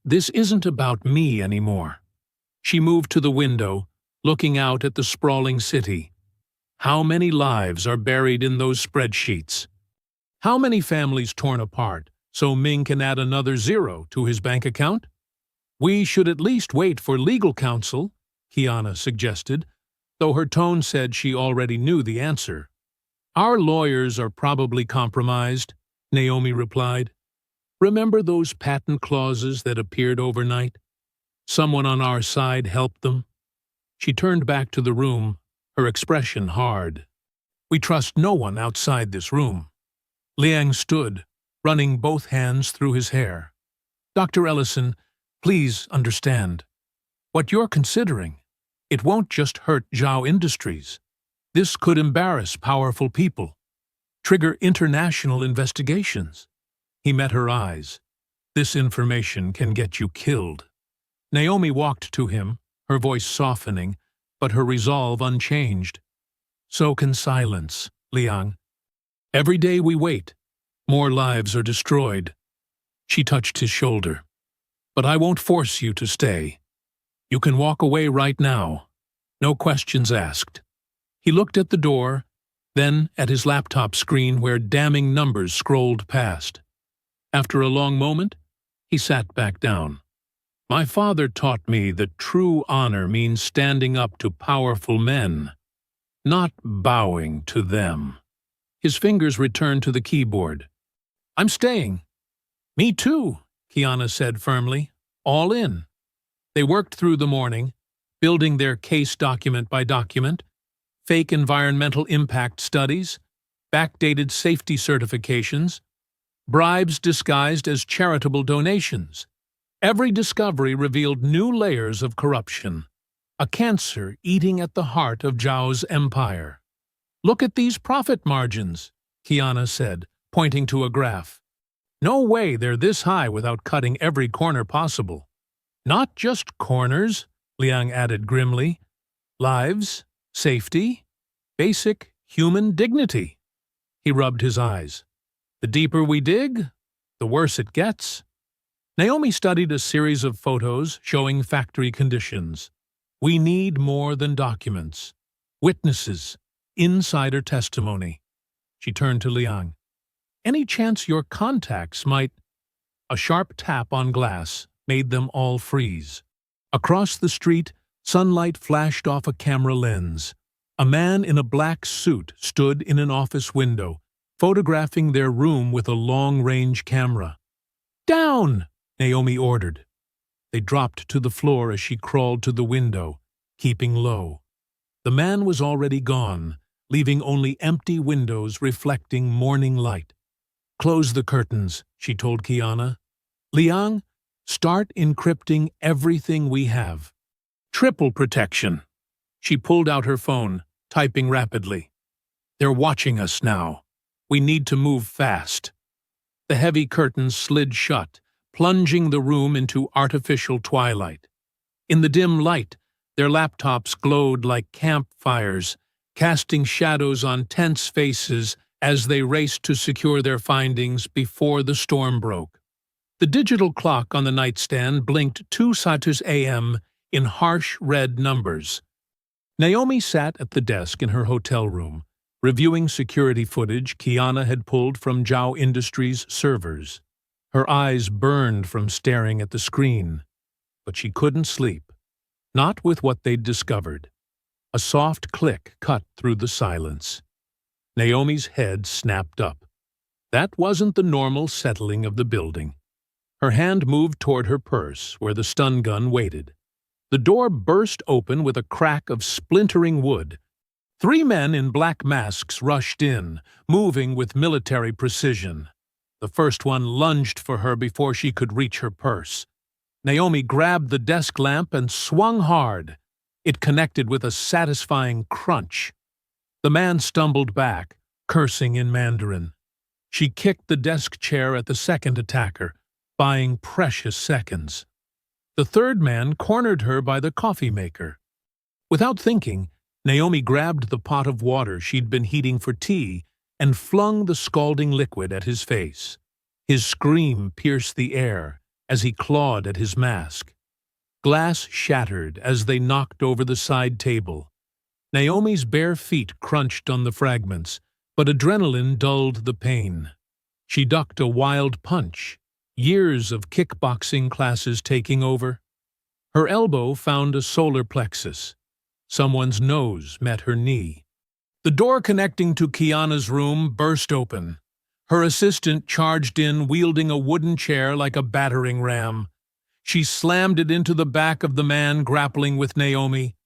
this isn't about me anymore." She moved to the window, looking out at the sprawling city. How many lives are buried in those spreadsheets? How many families torn apart so Ming can add another zero to his bank account? "We should at least wait for legal counsel," Kiana suggested, though her tone said she already knew the answer. "Our lawyers are probably compromised," Naomi replied. "Remember those patent clauses that appeared overnight? Someone on our side helped them." She turned back to the room, her expression hard. "We trust no one outside this room." Liang stood, running both hands through his hair. "Dr. Ellison, please understand. What you're considering, it won't just hurt Zhao Industries. This could embarrass powerful people, trigger international investigations." He met her eyes. "This information can get you killed." Naomi walked to him, her voice softening, but her resolve unchanged. "So can silence, Liang. Every day we wait, more lives are destroyed." She touched his shoulder. "But I won't force you to stay. You can walk away right now. No questions asked." He looked at the door, then at his laptop screen where damning numbers scrolled past. After a long moment, he sat back down. "My father taught me that true honor means standing up to powerful men, not bowing to them." His fingers returned to the keyboard. "I'm staying." "Me too," Kiana said firmly. "All in." They worked through the morning, building their case document by document, fake environmental impact studies, backdated safety certifications, bribes disguised as charitable donations. Every discovery revealed new layers of corruption, a cancer eating at the heart of Zhao's empire. "Look at these profit margins," Kiana said, pointing to a graph. "No way they're this high without cutting every corner possible." "Not just corners," Liang added grimly. "Lives, safety, basic human dignity." He rubbed his eyes. "The deeper we dig, the worse it gets." Naomi studied a series of photos showing factory conditions. "We need more than documents. Witnesses, insider testimony." She turned to Liang. "Any chance your contacts might—" A sharp tap on glass made them all freeze. Across the street, sunlight flashed off a camera lens. A man in a black suit stood in an office window, photographing their room with a long-range camera. "Down!" Naomi ordered. They dropped to the floor as she crawled to the window, keeping low. The man was already gone, leaving only empty windows reflecting morning light. "Close the curtains," she told Kiana. Liang, start encrypting everything we have. Triple protection. She pulled out her phone, typing rapidly. They're watching us now. We need to move fast. The heavy curtains slid shut, plunging the room into artificial twilight. In the dim light, their laptops glowed like campfires, casting shadows on tense faces as they raced to secure their findings before the storm broke. The digital clock on the nightstand blinked 2:00 a.m. in harsh red numbers. Naomi sat at the desk in her hotel room, reviewing security footage Kiana had pulled from Zhao Industries' servers. Her eyes burned from staring at the screen, but she couldn't sleep. Not with what they'd discovered. A soft click cut through the silence. Naomi's head snapped up. That wasn't the normal settling of the building. Her hand moved toward her purse, where the stun gun waited. The door burst open with a crack of splintering wood. 3 men in black masks rushed in, moving with military precision. The first one lunged for her before she could reach her purse. Naomi grabbed the desk lamp and swung hard. It connected with a satisfying crunch. The man stumbled back, cursing in Mandarin. She kicked the desk chair at the second attacker, buying precious seconds. The third man cornered her by the coffee maker. Without thinking, Naomi grabbed the pot of water she'd been heating for tea and flung the scalding liquid at his face. His scream pierced the air as he clawed at his mask. Glass shattered as they knocked over the side table. Naomi's bare feet crunched on the fragments, but adrenaline dulled the pain. She ducked a wild punch, years of kickboxing classes taking over. Her elbow found a solar plexus. Someone's nose met her knee. The door connecting to Kiana's room burst open. Her assistant charged in, wielding a wooden chair like a battering ram. She slammed it into the back of the man grappling with Naomi.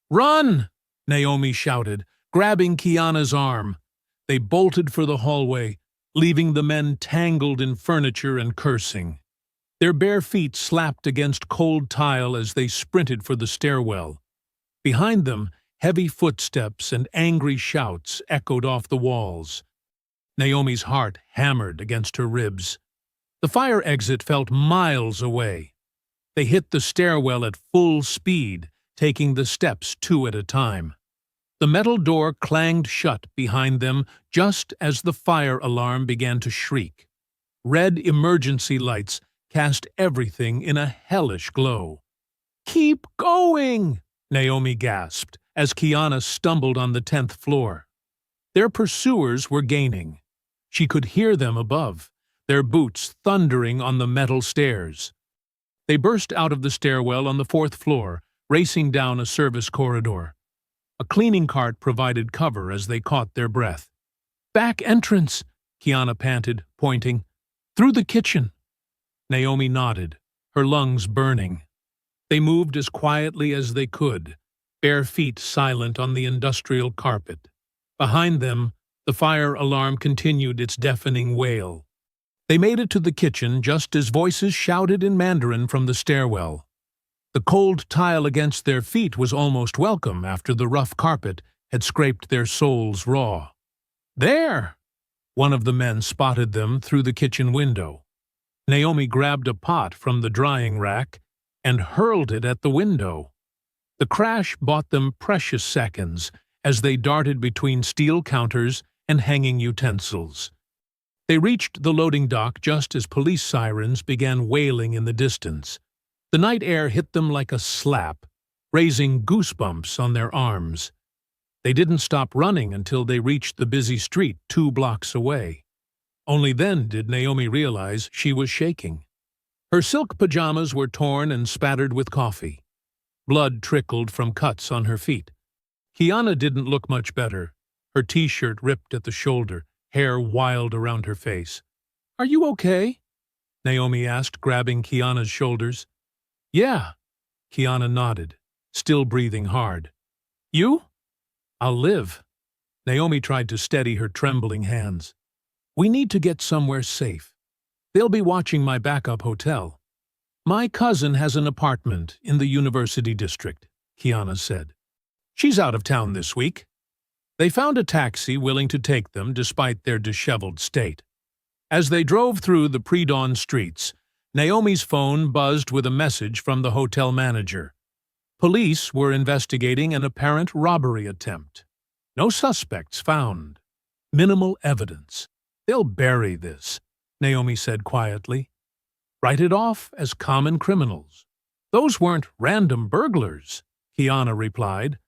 "Run!" Naomi shouted, grabbing Kiana's arm. They bolted for the hallway, leaving the men tangled in furniture and cursing. Their bare feet slapped against cold tile as they sprinted for the stairwell. Behind them, heavy footsteps and angry shouts echoed off the walls. Naomi's heart hammered against her ribs. The fire exit felt miles away. They hit the stairwell at full speed, taking the steps 2 at a time. The metal door clanged shut behind them just as the fire alarm began to shriek. Red emergency lights cast everything in a hellish glow. "Keep going!" Naomi gasped as Kiana stumbled on the 10th floor. Their pursuers were gaining. She could hear them above, their boots thundering on the metal stairs. They burst out of the stairwell on the 4th floor, racing down a service corridor. A cleaning cart provided cover as they caught their breath. "Back entrance," Kiana panted, pointing. "Through the kitchen." Naomi nodded, her lungs burning. They moved as quietly as they could, bare feet silent on the industrial carpet. Behind them, the fire alarm continued its deafening wail. They made it to the kitchen just as voices shouted in Mandarin from the stairwell. The cold tile against their feet was almost welcome after the rough carpet had scraped their soles raw. "There!" One of the men spotted them through the kitchen window. Naomi grabbed a pot from the drying rack and hurled it at the window. The crash bought them precious seconds as they darted between steel counters and hanging utensils. They reached the loading dock just as police sirens began wailing in the distance. The night air hit them like a slap, raising goosebumps on their arms. They didn't stop running until they reached the busy street 2 blocks away. Only then did Naomi realize she was shaking. Her silk pajamas were torn and spattered with coffee. Blood trickled from cuts on her feet. Kiana didn't look much better, her t-shirt ripped at the shoulder, hair wild around her face. "Are you okay?" Naomi asked, grabbing Kiana's shoulders. "Yeah," Kiana nodded, still breathing hard. "You?" "I'll live." Naomi tried to steady her trembling hands. "We need to get somewhere safe." They'll be watching my backup hotel. My cousin has an apartment in the University District, Kiana said. She's out of town this week. They found a taxi willing to take them despite their disheveled state. As they drove through the pre-dawn streets, Naomi's phone buzzed with a message from the hotel manager. Police were investigating an apparent robbery attempt. No suspects found. Minimal evidence. They'll bury this, Naomi said quietly. Write it off as common criminals. Those weren't random burglars, Kiana replied.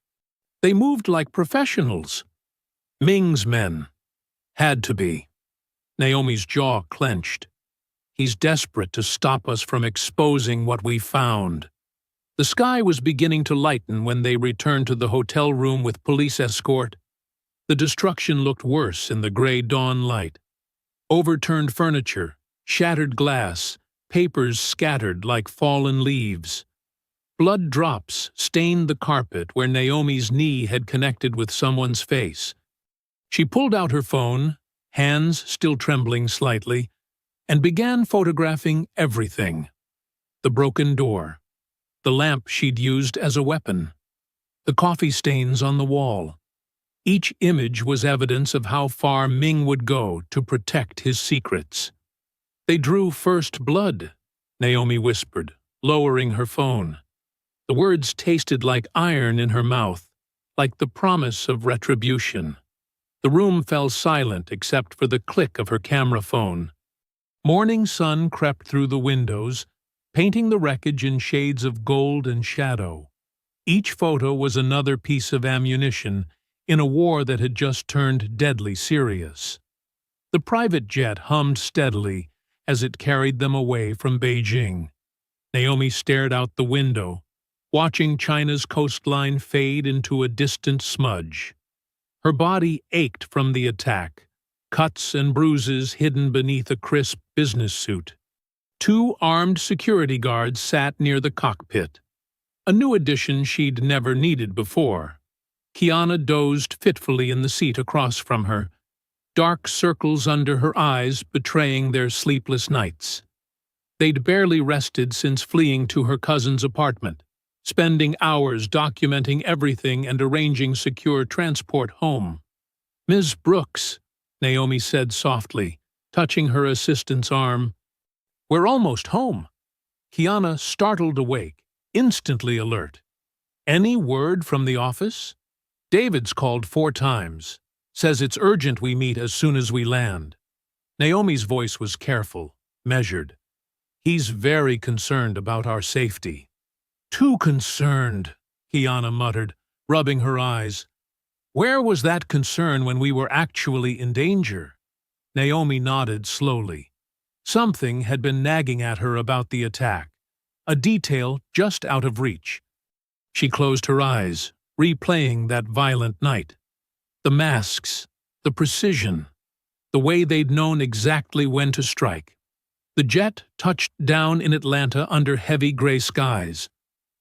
They moved like professionals. Ming's men. Had to be. Naomi's jaw clenched. He's desperate to stop us from exposing what we found. The sky was beginning to lighten when they returned to the hotel room with police escort. The destruction looked worse in the gray dawn light. Overturned furniture, shattered glass, papers scattered like fallen leaves. Blood drops stained the carpet where Naomi's knee had connected with someone's face. She pulled out her phone, hands still trembling slightly, and began photographing everything. The broken door, the lamp she'd used as a weapon, the coffee stains on the wall. Each image was evidence of how far Ming would go to protect his secrets. They drew first blood, Naomi whispered, lowering her phone. The words tasted like iron in her mouth, like the promise of retribution. The room fell silent except for the click of her camera phone. Morning sun crept through the windows, painting the wreckage in shades of gold and shadow. Each photo was another piece of ammunition in a war that had just turned deadly serious. The private jet hummed steadily as it carried them away from Beijing. Naomi stared out the window, watching China's coastline fade into a distant smudge. Her body ached from the attack, cuts and bruises hidden beneath a crisp business suit. 2 armed security guards sat near the cockpit, a new addition she'd never needed before. Kiana dozed fitfully in the seat across from her, dark circles under her eyes betraying their sleepless nights. They'd barely rested since fleeing to her cousin's apartment, spending hours documenting everything and arranging secure transport home. "Ms. Brooks," Naomi said softly, touching her assistant's arm. "We're almost home." Kiana startled awake, instantly alert. "Any word from the office?" "David's called 4 times. Says it's urgent we meet as soon as we land." Naomi's voice was careful, measured. "He's very concerned about our safety." "Too concerned," Kiana muttered, rubbing her eyes. "Where was that concern when we were actually in danger?" Naomi nodded slowly. Something had been nagging at her about the attack, a detail just out of reach. She closed her eyes, replaying that violent night. The masks, the precision, the way they'd known exactly when to strike. The jet touched down in Atlanta under heavy gray skies.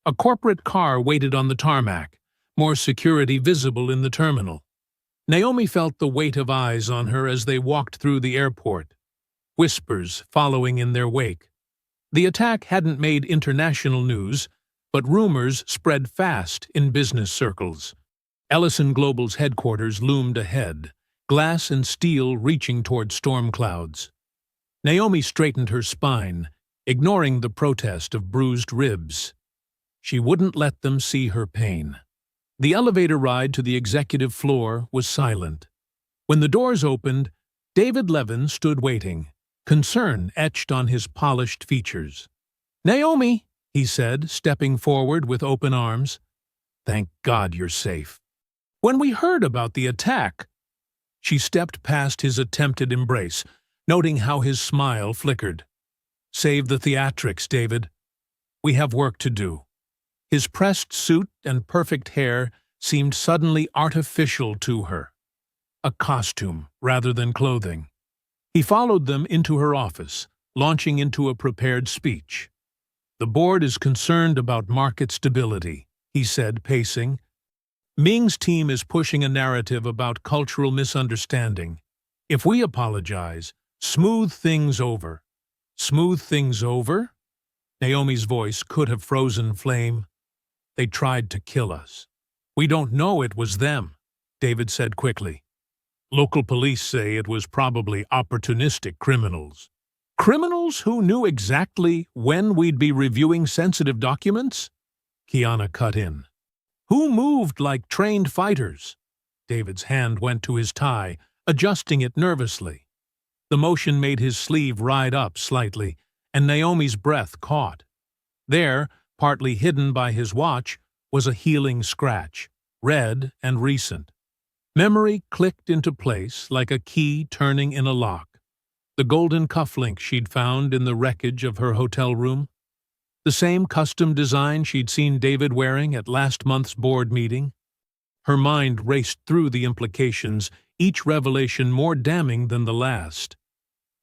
A corporate car waited on the tarmac, more security visible in the terminal. Naomi felt the weight of eyes on her as they walked through the airport, whispers following in their wake. The attack hadn't made international news, but rumors spread fast in business circles. Ellison Global's headquarters loomed ahead, glass and steel reaching toward storm clouds. Naomi straightened her spine, ignoring the protest of bruised ribs. She wouldn't let them see her pain. The elevator ride to the executive floor was silent. When the doors opened, David Levin stood waiting, concern etched on his polished features. "Naomi," he said, stepping forward with open arms. "Thank God you're safe." "When we heard about the attack—" She stepped past his attempted embrace, noting how his smile flickered. "Save the theatrics, David. We have work to do." His pressed suit and perfect hair seemed suddenly artificial to her. A costume rather than clothing. He followed them into her office, launching into a prepared speech. "The board is concerned about market stability," he said, pacing. "Ming's team is pushing a narrative about cultural misunderstanding. If we apologize, smooth things over, Smooth things over? Naomi's voice could have frozen flame. They tried to kill us. We don't know it was them, David said quickly. Local police say it was probably opportunistic criminals. Criminals who knew exactly when we'd be reviewing sensitive documents? Kiana cut in. Who moved like trained fighters? David's hand went to his tie, adjusting it nervously. The motion made his sleeve ride up slightly, and Naomi's breath caught. There, partly hidden by his watch, was a healing scratch, red and recent. Memory clicked into place like a key turning in a lock. The golden cufflink she'd found in the wreckage of her hotel room. The same custom design she'd seen David wearing at last month's board meeting. Her mind raced through the implications, each revelation more damning than the last.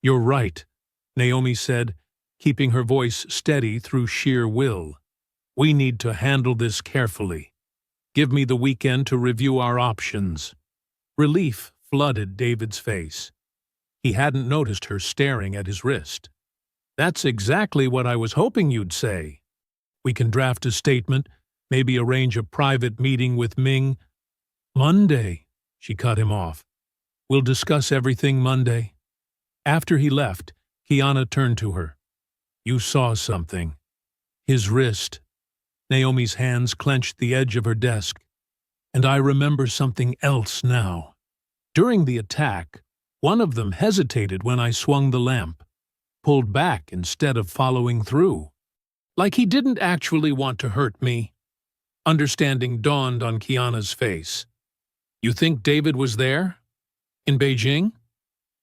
You're right, Naomi said, keeping her voice steady through sheer will. We need to handle this carefully. Give me the weekend to review our options. Relief flooded David's face. He hadn't noticed her staring at his wrist. That's exactly what I was hoping you'd say. We can draft a statement, maybe arrange a private meeting with Ming. Monday, she cut him off. We'll discuss everything Monday. After he left, Kiana turned to her. You saw something. His wrist. Naomi's hands clenched the edge of her desk. And I remember something else now. During the attack, one of them hesitated when I swung the lamp, pulled back instead of following through. Like he didn't actually want to hurt me. Understanding dawned on Kiana's face. You think David was there? In Beijing?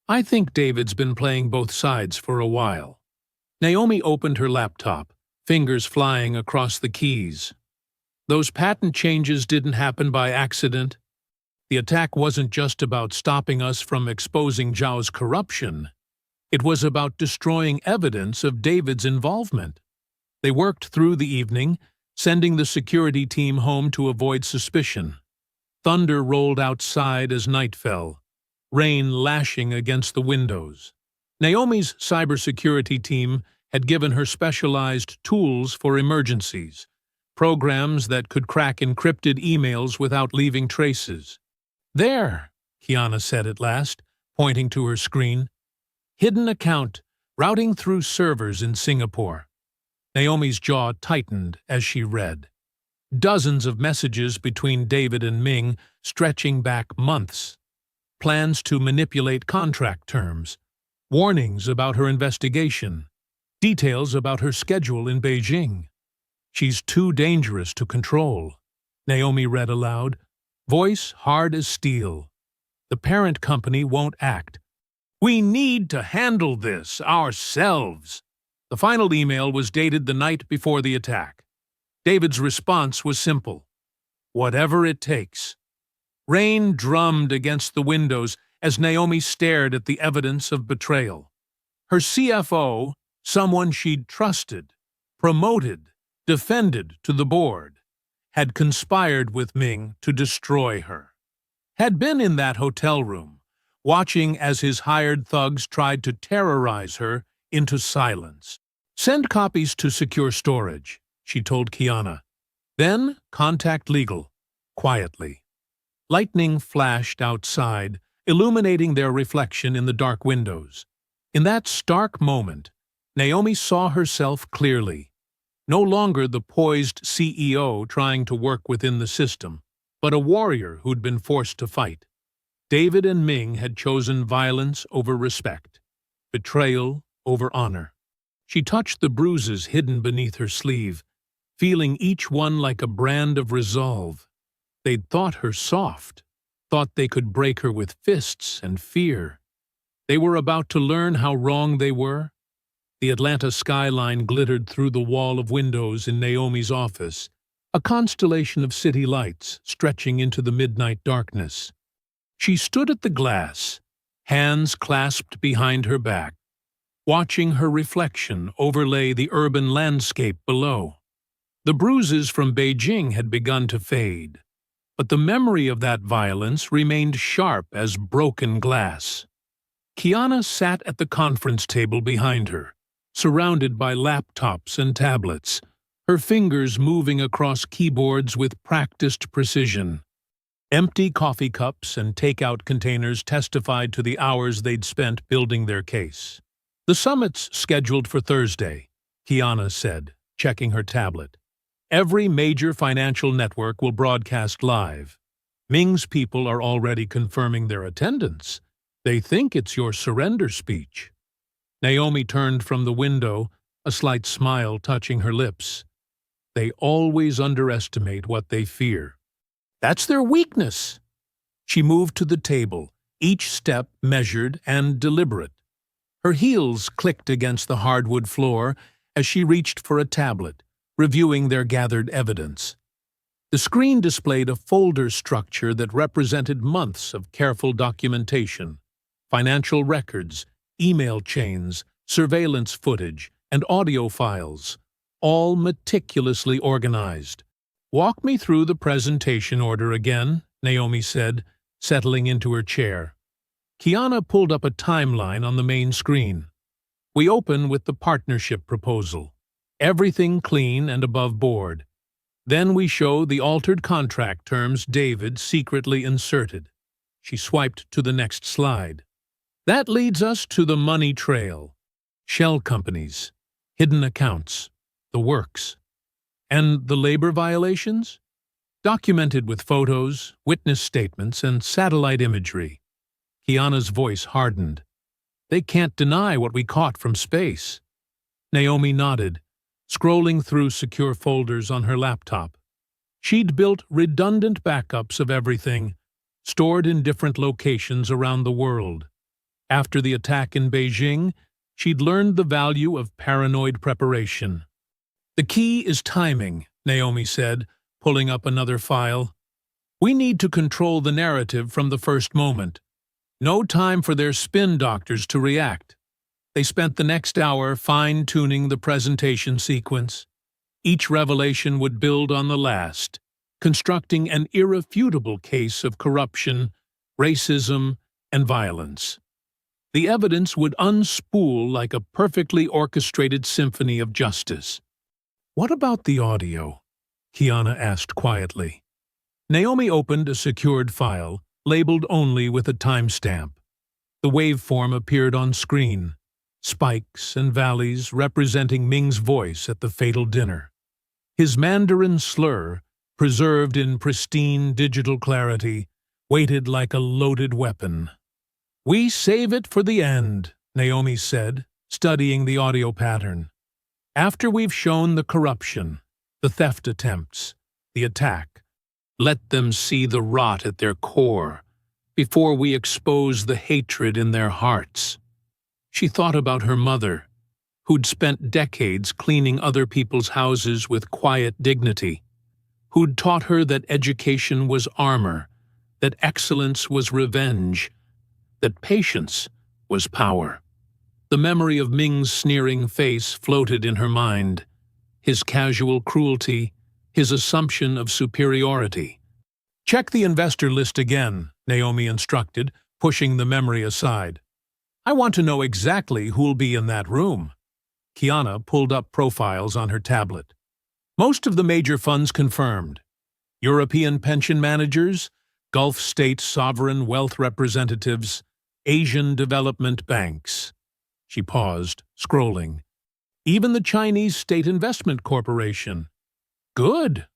I think David's been playing both sides for a while. Naomi opened her laptop, fingers flying across the keys. Those patent changes didn't happen by accident. The attack wasn't just about stopping us from exposing Zhao's corruption. It was about destroying evidence of David's involvement. They worked through the evening, sending the security team home to avoid suspicion. Thunder rolled outside as night fell, rain lashing against the windows. Naomi's cybersecurity team had given her specialized tools for emergencies, programs that could crack encrypted emails without leaving traces. There, Kiana said at last, pointing to her screen. Hidden account, routing through servers in Singapore. Naomi's jaw tightened as she read. Dozens of messages between David and Ming stretching back months. Plans to manipulate contract terms. Warnings about her investigation. Details about her schedule in Beijing. She's too dangerous to control, Naomi read aloud, voice hard as steel. The parent company won't act. We need to handle this ourselves. The final email was dated the night before the attack. David's response was simple. Whatever it takes. Rain drummed against the windows as Naomi stared at the evidence of betrayal. Her CFO, someone she'd trusted, promoted, defended to the board, had conspired with Ming to destroy her. Had been in that hotel room, watching as his hired thugs tried to terrorize her into silence. Send copies to secure storage, she told Kiana. Then contact legal, quietly. Lightning flashed outside, illuminating their reflection in the dark windows. In that stark moment, Naomi saw herself clearly. No longer the poised CEO trying to work within the system, but a warrior who'd been forced to fight. David and Ming had chosen violence over respect, betrayal over honor. She touched the bruises hidden beneath her sleeve, feeling each one like a brand of resolve. They'd thought her soft, thought they could break her with fists and fear. They were about to learn how wrong they were. The Atlanta skyline glittered through the wall of windows in Naomi's office, a constellation of city lights stretching into the midnight darkness. She stood at the glass, hands clasped behind her back, watching her reflection overlay the urban landscape below. The bruises from Beijing had begun to fade, but the memory of that violence remained sharp as broken glass. Kiana sat at the conference table behind her, surrounded by laptops and tablets, her fingers moving across keyboards with practiced precision. Empty coffee cups and takeout containers testified to the hours they'd spent building their case. "The summit's scheduled for Thursday," Kiana said, checking her tablet. "Every major financial network will broadcast live. Ming's people are already confirming their attendance. They think it's your surrender speech." Naomi turned from the window, a slight smile touching her lips. "They always underestimate what they fear. That's their weakness." She moved to the table, each step measured and deliberate. Her heels clicked against the hardwood floor as she reached for a tablet, reviewing their gathered evidence. The screen displayed a folder structure that represented months of careful documentation: financial records, email chains, surveillance footage, and audio files, all meticulously organized. "Walk me through the presentation order again," Naomi said, settling into her chair. Kiana pulled up a timeline on the main screen. "We open with the partnership proposal. Everything clean and above board. Then we show the altered contract terms David secretly inserted." She swiped to the next slide. "That leads us to the money trail. Shell companies, hidden accounts, the works. And the labor violations? Documented with photos, witness statements, and satellite imagery." Kiana's voice hardened. "They can't deny what we caught from space." Naomi nodded, scrolling through secure folders on her laptop. She'd built redundant backups of everything, stored in different locations around the world. After the attack in Beijing, she'd learned the value of paranoid preparation. "The key is timing," Naomi said, pulling up another file. "We need to control the narrative from the first moment. No time for their spin doctors to react." They spent the next hour fine-tuning the presentation sequence. Each revelation would build on the last, constructing an irrefutable case of corruption, racism, and violence. The evidence would unspool like a perfectly orchestrated symphony of justice. "What about the audio?" Kiana asked quietly. Naomi opened a secured file, labeled only with a timestamp. The waveform appeared on screen, spikes and valleys representing Ming's voice at the fatal dinner. His Mandarin slur, preserved in pristine digital clarity, waited like a loaded weapon. "We save it for the end," Naomi said, studying the audio pattern. "After we've shown the corruption, the theft attempts, the attack, let them see the rot at their core, before we expose the hatred in their hearts." She thought about her mother, who'd spent decades cleaning other people's houses with quiet dignity, who'd taught her that education was armor, that excellence was revenge, that patience was power. The memory of Ming's sneering face floated in her mind, his casual cruelty, his assumption of superiority. "Check the investor list again," Naomi instructed, pushing the memory aside. "I want to know exactly who'll be in that room." Kiana pulled up profiles on her tablet. Most of the major funds confirmed: European pension managers, Gulf state sovereign wealth representatives, Asian development banks. She paused, scrolling. "Even the Chinese State Investment Corporation." "Good."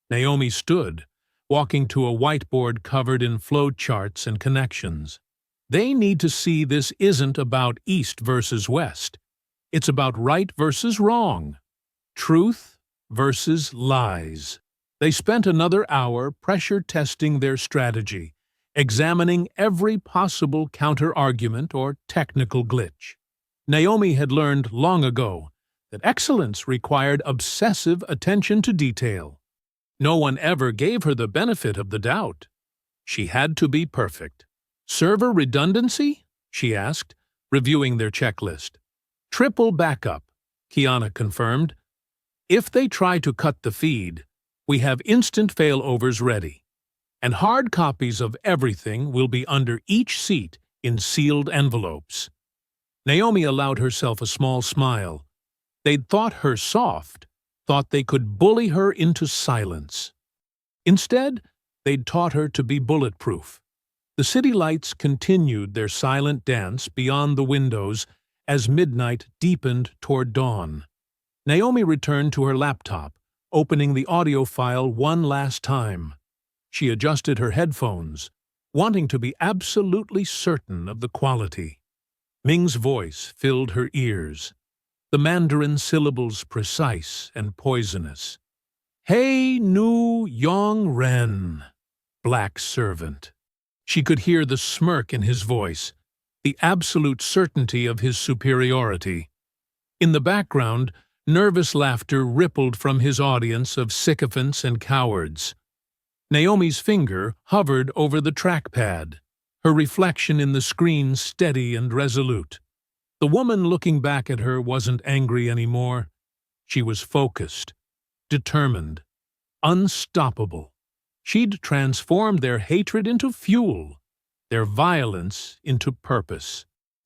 Naomi stood, walking to a whiteboard covered in flow charts and connections. "They need to see this isn't about East versus West. It's about right versus wrong, truth versus lies." They spent another hour pressure-testing their strategy, examining every possible counter-argument or technical glitch. Naomi had learned long ago that excellence required obsessive attention to detail. No one ever gave her the benefit of the doubt. She had to be perfect. "Server redundancy?" she asked, reviewing their checklist. "Triple backup," Kiana confirmed. "If they try to cut the feed, we have instant failovers ready. And hard copies of everything will be under each seat in sealed envelopes." Naomi allowed herself a small smile. They'd thought her soft, thought they could bully her into silence. Instead, they'd taught her to be bulletproof. The city lights continued their silent dance beyond the windows as midnight deepened toward dawn. Naomi returned to her laptop, opening the audio file one last time. She adjusted her headphones, wanting to be absolutely certain of the quality. Ming's voice filled her ears, the Mandarin syllables precise and poisonous. Hey Nu Yong Ren, black servant. She could hear the smirk in his voice, the absolute certainty of his superiority. In the background, nervous laughter rippled from his audience of sycophants and cowards. Naomi's finger hovered over the trackpad, her reflection in the screen steady and resolute. The woman looking back at her wasn't angry anymore. She was focused, determined, unstoppable. She'd transformed their hatred into fuel, their violence into purpose.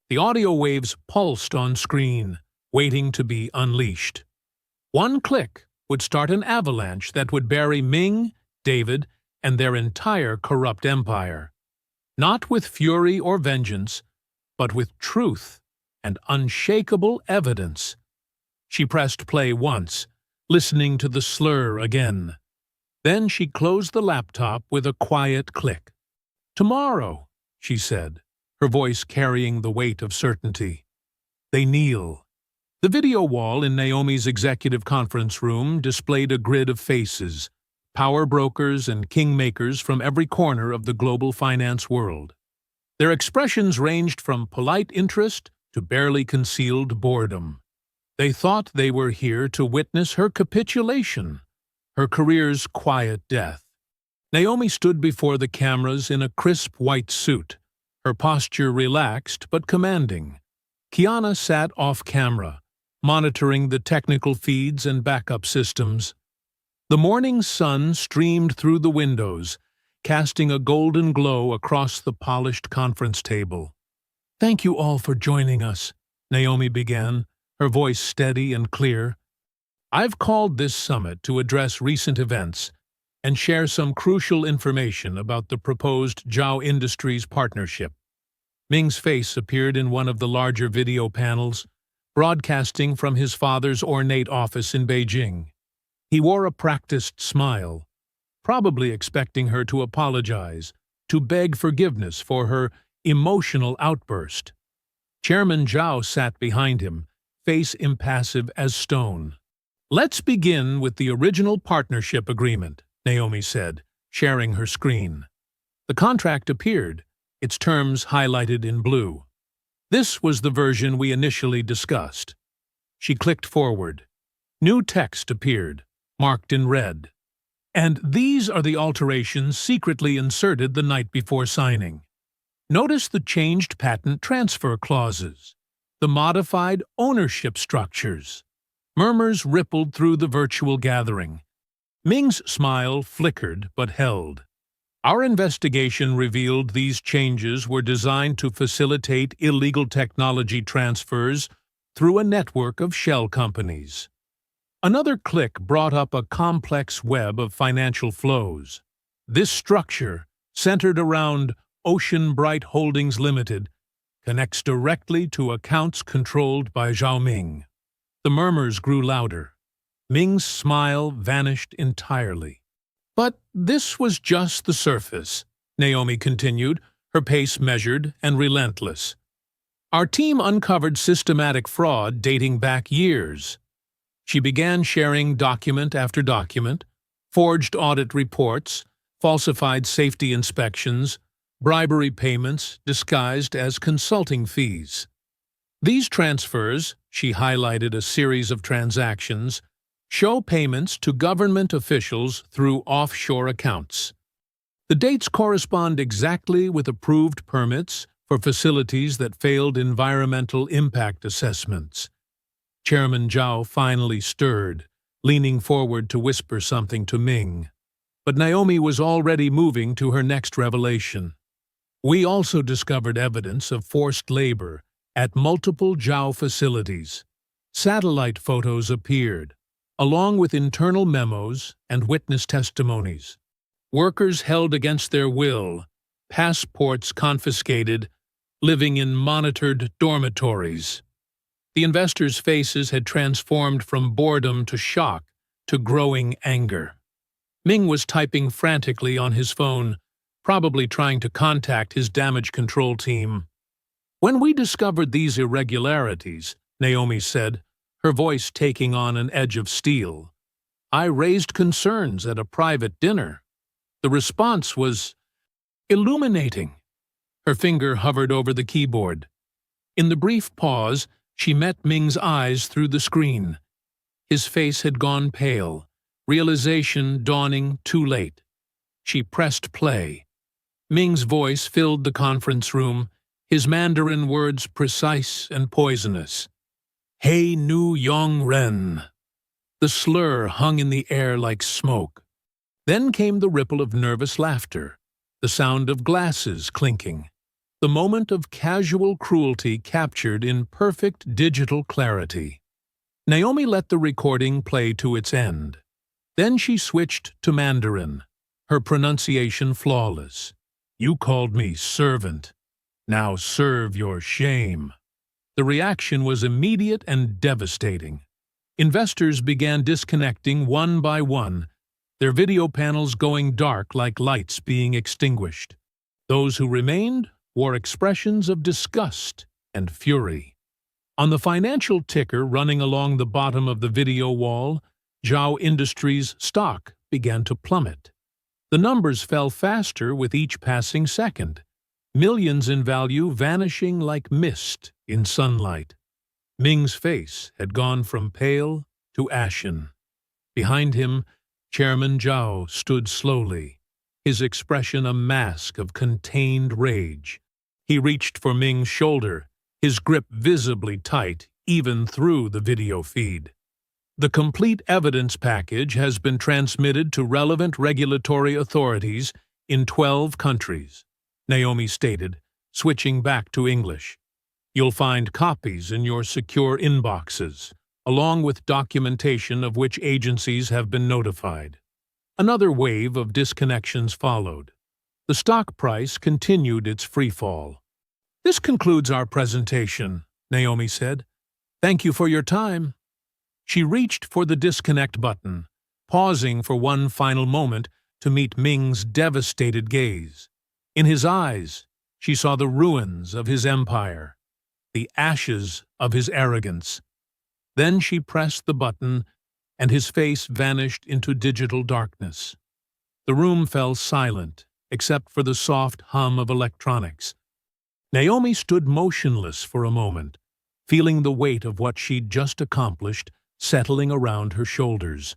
The audio waves pulsed on screen, waiting to be unleashed. One click would start an avalanche that would bury Ming, David, and their entire corrupt empire. Not with fury or vengeance, but with truth and unshakable evidence. She pressed play once, listening to the slur again. Then she closed the laptop with a quiet click. Tomorrow, she said, her voice carrying the weight of certainty. They kneel. The video wall in Naomi's executive conference room displayed a grid of faces, power brokers and kingmakers from every corner of the global finance world. Their expressions ranged from polite interest to barely concealed boredom. They thought they were here to witness her capitulation, her career's quiet death. Naomi stood before the cameras in a crisp white suit, her posture relaxed but commanding. Kiana sat off-camera, monitoring the technical feeds and backup systems. The morning sun streamed through the windows, casting a golden glow across the polished conference table. "Thank you all for joining us," Naomi began, her voice steady and clear. "I've called this summit to address recent events and share some crucial information about the proposed Zhao Industries partnership." Ming's face appeared in one of the larger video panels, broadcasting from his father's ornate office in Beijing. He wore a practiced smile, probably expecting her to apologize, to beg forgiveness for her emotional outburst. Chairman Zhao sat behind him, face impassive as stone. "Let's begin with the original partnership agreement," Naomi said, sharing her screen. The contract appeared, its terms highlighted in blue. This was the version we initially discussed. She clicked forward. New text appeared, marked in red. "And these are the alterations secretly inserted the night before signing. Notice the changed patent transfer clauses, the modified ownership structures." Murmurs rippled through the virtual gathering. Ming's smile flickered but held. "Our investigation revealed these changes were designed to facilitate illegal technology transfers through a network of shell companies." Another click brought up a complex web of financial flows. This structure, centered around Ocean Bright Holdings Limited, connects directly to accounts controlled by Zhao Ming. The murmurs grew louder. Ming's smile vanished entirely. "But this was just the surface," Naomi continued, her pace measured and relentless. "Our team uncovered systematic fraud dating back years." She began sharing document after document, forged audit reports, falsified safety inspections, bribery payments disguised as consulting fees. These transfers, she highlighted a series of transactions, show payments to government officials through offshore accounts. The dates correspond exactly with approved permits for facilities that failed environmental impact assessments. Chairman Zhao finally stirred, leaning forward to whisper something to Ming. But Naomi was already moving to her next revelation. "We also discovered evidence of forced labor at multiple Zhao facilities. Satellite photos appeared, along with internal memos and witness testimonies. Workers held against their will, passports confiscated, living in monitored dormitories. The investors' faces had transformed from boredom to shock to growing anger. Ming was typing frantically on his phone, probably trying to contact his damage control team. "When we discovered these irregularities," Naomi said, her voice taking on an edge of steel, "I raised concerns at a private dinner. The response was illuminating." Her finger hovered over the keyboard. In the brief pause, she met Ming's eyes through the screen. His face had gone pale, realization dawning too late. She pressed play. Ming's voice filled the conference room, his Mandarin words precise and poisonous. "Hey Nu Yong Ren." The slur hung in the air like smoke. Then came the ripple of nervous laughter, the sound of glasses clinking, the moment of casual cruelty captured in perfect digital clarity. Naomi let the recording play to its end. Then she switched to Mandarin, her pronunciation flawless. "You called me servant. Now serve your shame." The reaction was immediate and devastating. Investors began disconnecting one by one, their video panels going dark like lights being extinguished. Those who remained wore expressions of disgust and fury. On the financial ticker running along the bottom of the video wall, Zhao Industries' stock began to plummet. The numbers fell faster with each passing second, millions in value vanishing like mist in sunlight. Ming's face had gone from pale to ashen. Behind him, Chairman Zhao stood slowly, his expression a mask of contained rage. He reached for Ming's shoulder, his grip visibly tight even through the video feed. "The complete evidence package has been transmitted to relevant regulatory authorities in 12 countries, Naomi stated, switching back to English. "You'll find copies in your secure inboxes, along with documentation of which agencies have been notified." Another wave of disconnections followed. The stock price continued its freefall. "This concludes our presentation," Naomi said. "Thank you for your time." She reached for the disconnect button, pausing for one final moment to meet Ming's devastated gaze. In his eyes, she saw the ruins of his empire, the ashes of his arrogance. Then she pressed the button, and his face vanished into digital darkness. The room fell silent, except for the soft hum of electronics. Naomi stood motionless for a moment, feeling the weight of what she'd just accomplished settling around her shoulders.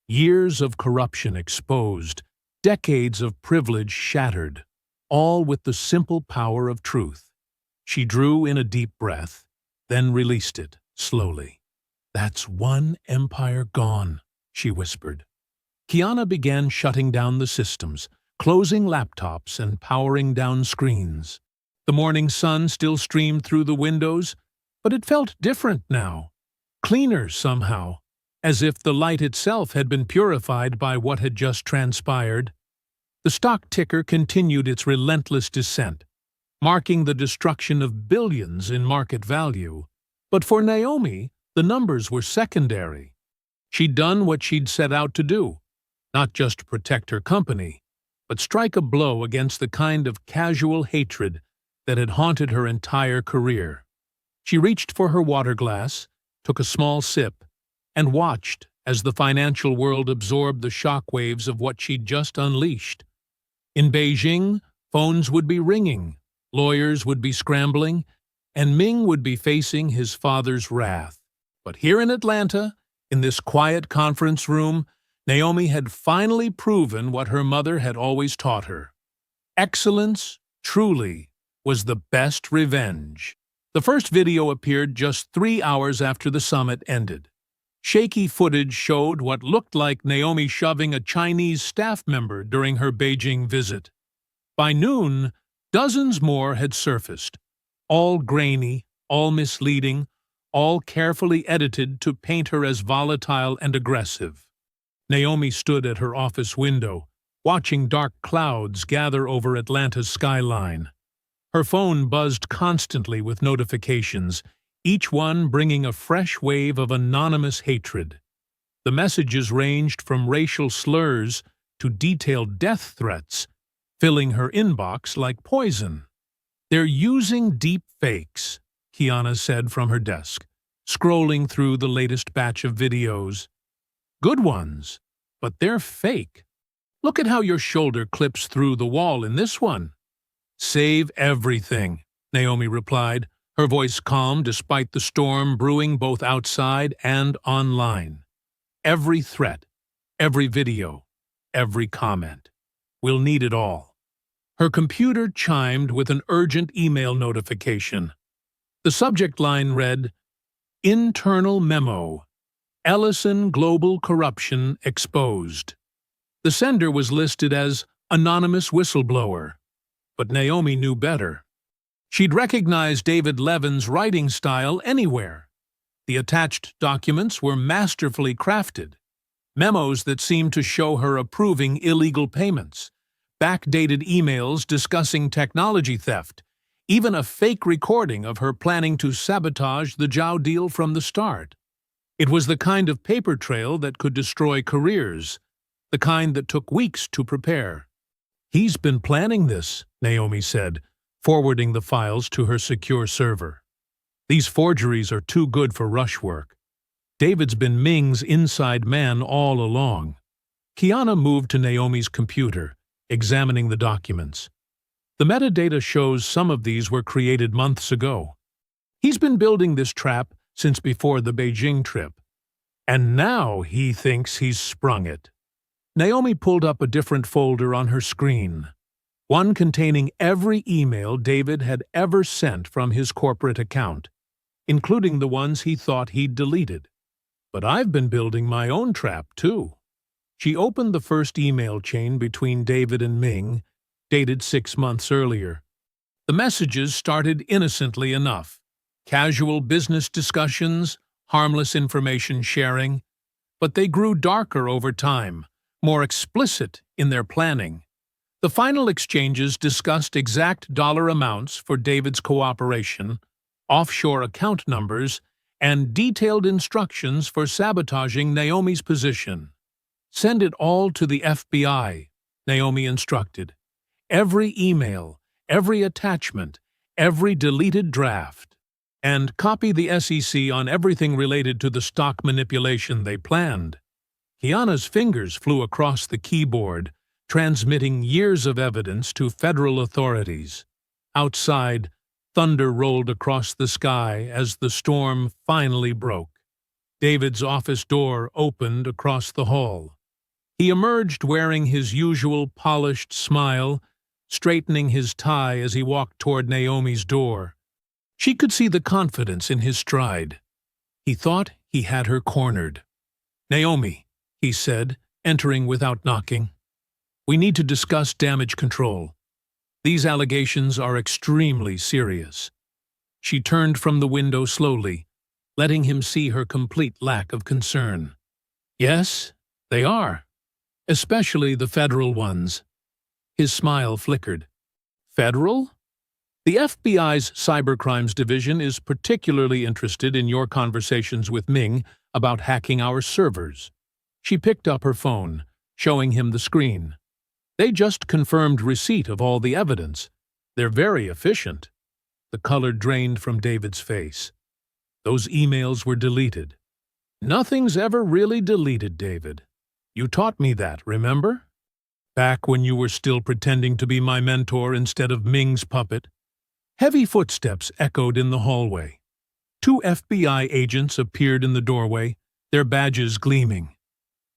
Years of corruption exposed, decades of privilege shattered, all with the simple power of truth. She drew in a deep breath, then released it, slowly. "That's one empire gone," she whispered. Kiana began shutting down the systems, closing laptops and powering down screens. The morning sun still streamed through the windows, but it felt different now. Cleaner somehow, as if the light itself had been purified by what had just transpired. The stock ticker continued its relentless descent, marking the destruction of billions in market value. But for Naomi, the numbers were secondary. She'd done what she'd set out to do, not just protect her company, but strike a blow against the kind of casual hatred that had haunted her entire career. She reached for her water glass, took a small sip, and watched as the financial world absorbed the shockwaves of what she'd just unleashed. In Beijing, phones would be ringing, lawyers would be scrambling, and Ming would be facing his father's wrath. But here in Atlanta, in this quiet conference room, Naomi had finally proven what her mother had always taught her. Excellence, truly, was the best revenge. The first video appeared just 3 hours after the summit ended. Shaky footage showed what looked like Naomi shoving a Chinese staff member during her Beijing visit. By noon, dozens more had surfaced, all grainy, all misleading, all carefully edited to paint her as volatile and aggressive. Naomi stood at her office window, watching dark clouds gather over Atlanta's skyline. Her phone buzzed constantly with notifications, each one bringing a fresh wave of anonymous hatred. The messages ranged from racial slurs to detailed death threats, filling her inbox like poison. "They're using deep fakes," Kiana said from her desk, scrolling through the latest batch of videos. "Good ones, but they're fake. Look at how your shoulder clips through the wall in this one." "Save everything," Naomi replied, her voice calm despite the storm brewing both outside and online. "Every threat, every video, every comment. We'll need it all." Her computer chimed with an urgent email notification. The subject line read, "Internal Memo. Ellison Global Corruption Exposed." The sender was listed as Anonymous Whistleblower, but Naomi knew better. She'd recognize David Levin's writing style anywhere. The attached documents were masterfully crafted, memos that seemed to show her approving illegal payments, backdated emails discussing technology theft, even a fake recording of her planning to sabotage the Zhao deal from the start. It was the kind of paper trail that could destroy careers, the kind that took weeks to prepare. "He's been planning this," Naomi said, forwarding the files to her secure server. "These forgeries are too good for rush work. David's been Ming's inside man all along." Kiana moved to Naomi's computer, examining the documents. The metadata shows some of these were created months ago. "He's been building this trap since before the Beijing trip, and now he thinks he's sprung it." Naomi pulled up a different folder on her screen, one containing every email David had ever sent from his corporate account, including the ones he thought he'd deleted. "But I've been building my own trap, too." She opened the first email chain between David and Ming, dated 6 months earlier. The messages started innocently enough. Casual business discussions, harmless information sharing. But they grew darker over time, more explicit in their planning. The final exchanges discussed exact dollar amounts for David's cooperation, offshore account numbers, and detailed instructions for sabotaging Naomi's position. "Send it all to the FBI," Naomi instructed. "Every email, every attachment, every deleted draft. And copy the SEC on everything related to the stock manipulation they planned." Kiana's fingers flew across the keyboard, transmitting years of evidence to federal authorities. Outside, thunder rolled across the sky as the storm finally broke. David's office door opened across the hall. He emerged wearing his usual polished smile, straightening his tie as he walked toward Naomi's door. She could see the confidence in his stride. He thought he had her cornered. "Naomi," he said, entering without knocking. "We need to discuss damage control. These allegations are extremely serious." She turned from the window slowly, letting him see her complete lack of concern. "Yes, they are. Especially the federal ones." His smile flickered. "Federal? The FBI's Cybercrimes Division is particularly interested in your conversations with Ming about hacking our servers." She picked up her phone, showing him the screen. "They just confirmed receipt of all the evidence. They're very efficient." The color drained from David's face. "Those emails were deleted." "Nothing's ever really deleted, David. You taught me that, remember? Back when you were still pretending to be my mentor instead of Ming's puppet." Heavy footsteps echoed in the hallway. 2 FBI agents appeared in the doorway, their badges gleaming.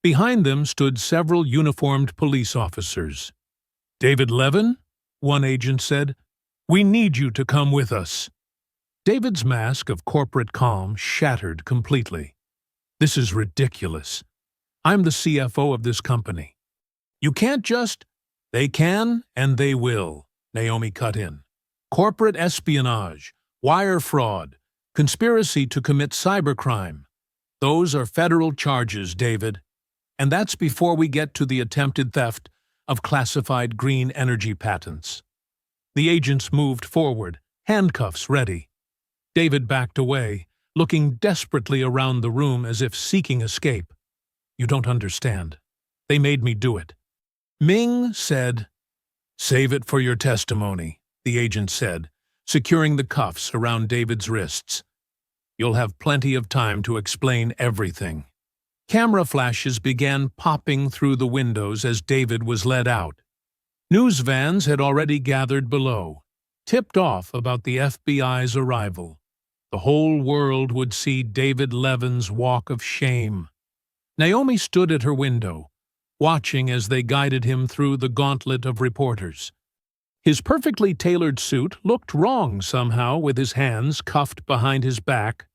Behind them stood several uniformed police officers. "David Levin," one agent said, "we need you to come with us." David's mask of corporate calm shattered completely. "This is ridiculous. I'm the CFO of this company." "You can't just—" "They can and they will," Naomi cut in. "Corporate espionage, wire fraud, Conspiracy to commit cybercrime. Those are federal charges, David. And that's before we get to the attempted theft of classified green energy patents. The agents moved forward, handcuffs ready. David backed away, looking desperately around the room as if seeking escape. You don't understand. They made me do it. Ming said, "Save it for your testimony," the agent said, securing the cuffs around David's wrists. "You'll have plenty of time to explain everything." Camera flashes began popping through the windows as David was led out. News vans had already gathered below, tipped off about the FBI's arrival. The whole world would see David Levin's walk of shame. Naomi stood at her window, watching as they guided him through the gauntlet of reporters. His perfectly tailored suit looked wrong somehow with his hands cuffed behind his back.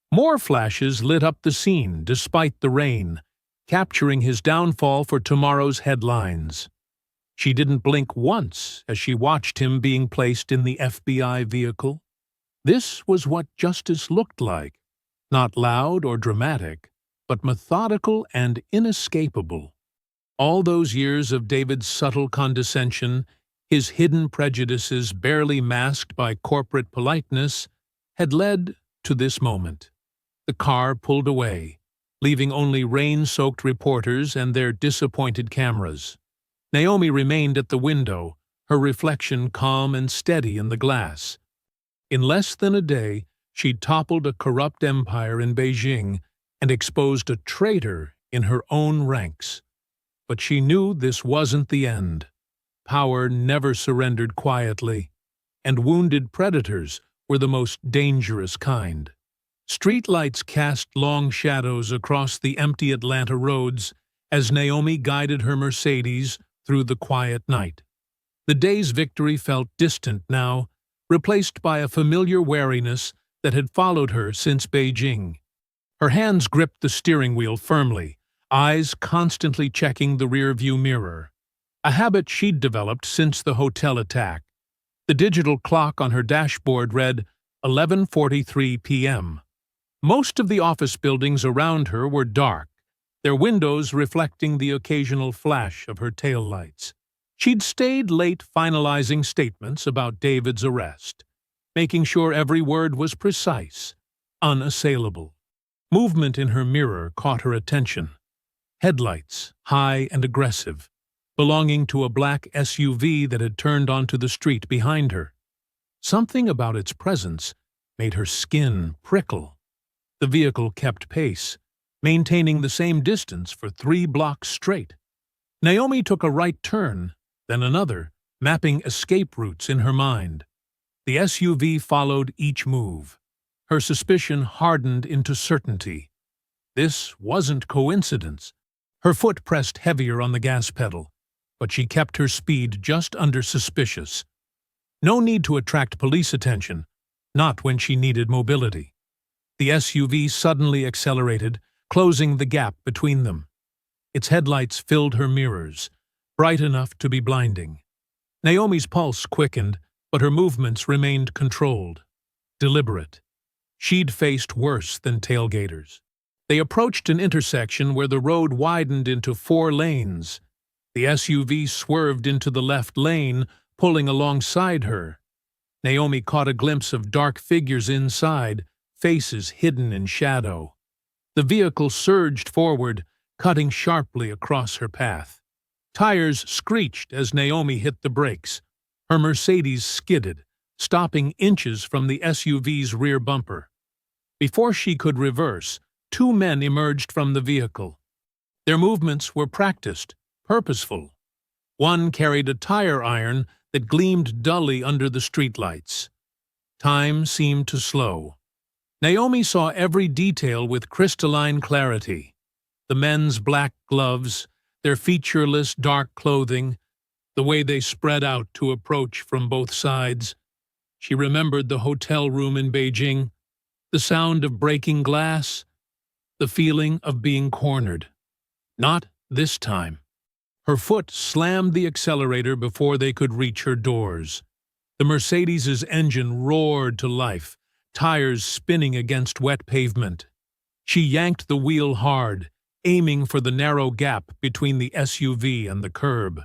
More flashes lit up the scene despite the rain, capturing his downfall for tomorrow's headlines. She didn't blink once as she watched him being placed in the FBI vehicle. This was what justice looked like, not loud or dramatic, but methodical and inescapable. All those years of David's subtle condescension, his hidden prejudices barely masked by corporate politeness, had led to this moment. The car pulled away, leaving only rain-soaked reporters and their disappointed cameras. Naomi remained at the window, her reflection calm and steady in the glass. In less than a day, she'd toppled a corrupt empire in Beijing and exposed a traitor in her own ranks. But she knew this wasn't the end. Power never surrendered quietly, and wounded predators were the most dangerous kind. Streetlights cast long shadows across the empty Atlanta roads as Naomi guided her Mercedes through the quiet night. The day's victory felt distant now, replaced by a familiar wariness that had followed her since Beijing. Her hands gripped the steering wheel firmly, eyes constantly checking the rear-view mirror, a habit she'd developed since the hotel attack. The digital clock on her dashboard read 11:43 p.m. Most of the office buildings around her were dark, their windows reflecting the occasional flash of her taillights. She'd stayed late finalizing statements about David's arrest, making sure every word was precise, unassailable. Movement in her mirror caught her attention. Headlights, high and aggressive, belonging to a black SUV that had turned onto the street behind her. Something about its presence made her skin prickle. The vehicle kept pace, maintaining the same distance for 3 blocks straight. Naomi took a right turn, then another, mapping escape routes in her mind. The SUV followed each move. Her suspicion hardened into certainty. This wasn't coincidence. Her foot pressed heavier on the gas pedal, but she kept her speed just under suspicious. No need to attract police attention, not when she needed mobility. The SUV suddenly accelerated, closing the gap between them. Its headlights filled her mirrors, bright enough to be blinding. Naomi's pulse quickened, but her movements remained controlled, deliberate. She'd faced worse than tailgaters. They approached an intersection where the road widened into 4 lanes. The SUV swerved into the left lane, pulling alongside her. Naomi caught a glimpse of dark figures inside, faces hidden in shadow. The vehicle surged forward, cutting sharply across her path. Tires screeched as Naomi hit the brakes. Her Mercedes skidded, stopping inches from the SUV's rear bumper. Before she could reverse, 2 men emerged from the vehicle. Their movements were practiced, purposeful. One carried a tire iron that gleamed dully under the streetlights. Time seemed to slow. Naomi saw every detail with crystalline clarity. The men's black gloves, their featureless dark clothing, the way they spread out to approach from both sides. She remembered the hotel room in Beijing, the sound of breaking glass, the feeling of being cornered. Not this time. Her foot slammed the accelerator before they could reach her doors. The Mercedes's engine roared to life, tires spinning against wet pavement. She yanked the wheel hard, aiming for the narrow gap between the SUV and the curb.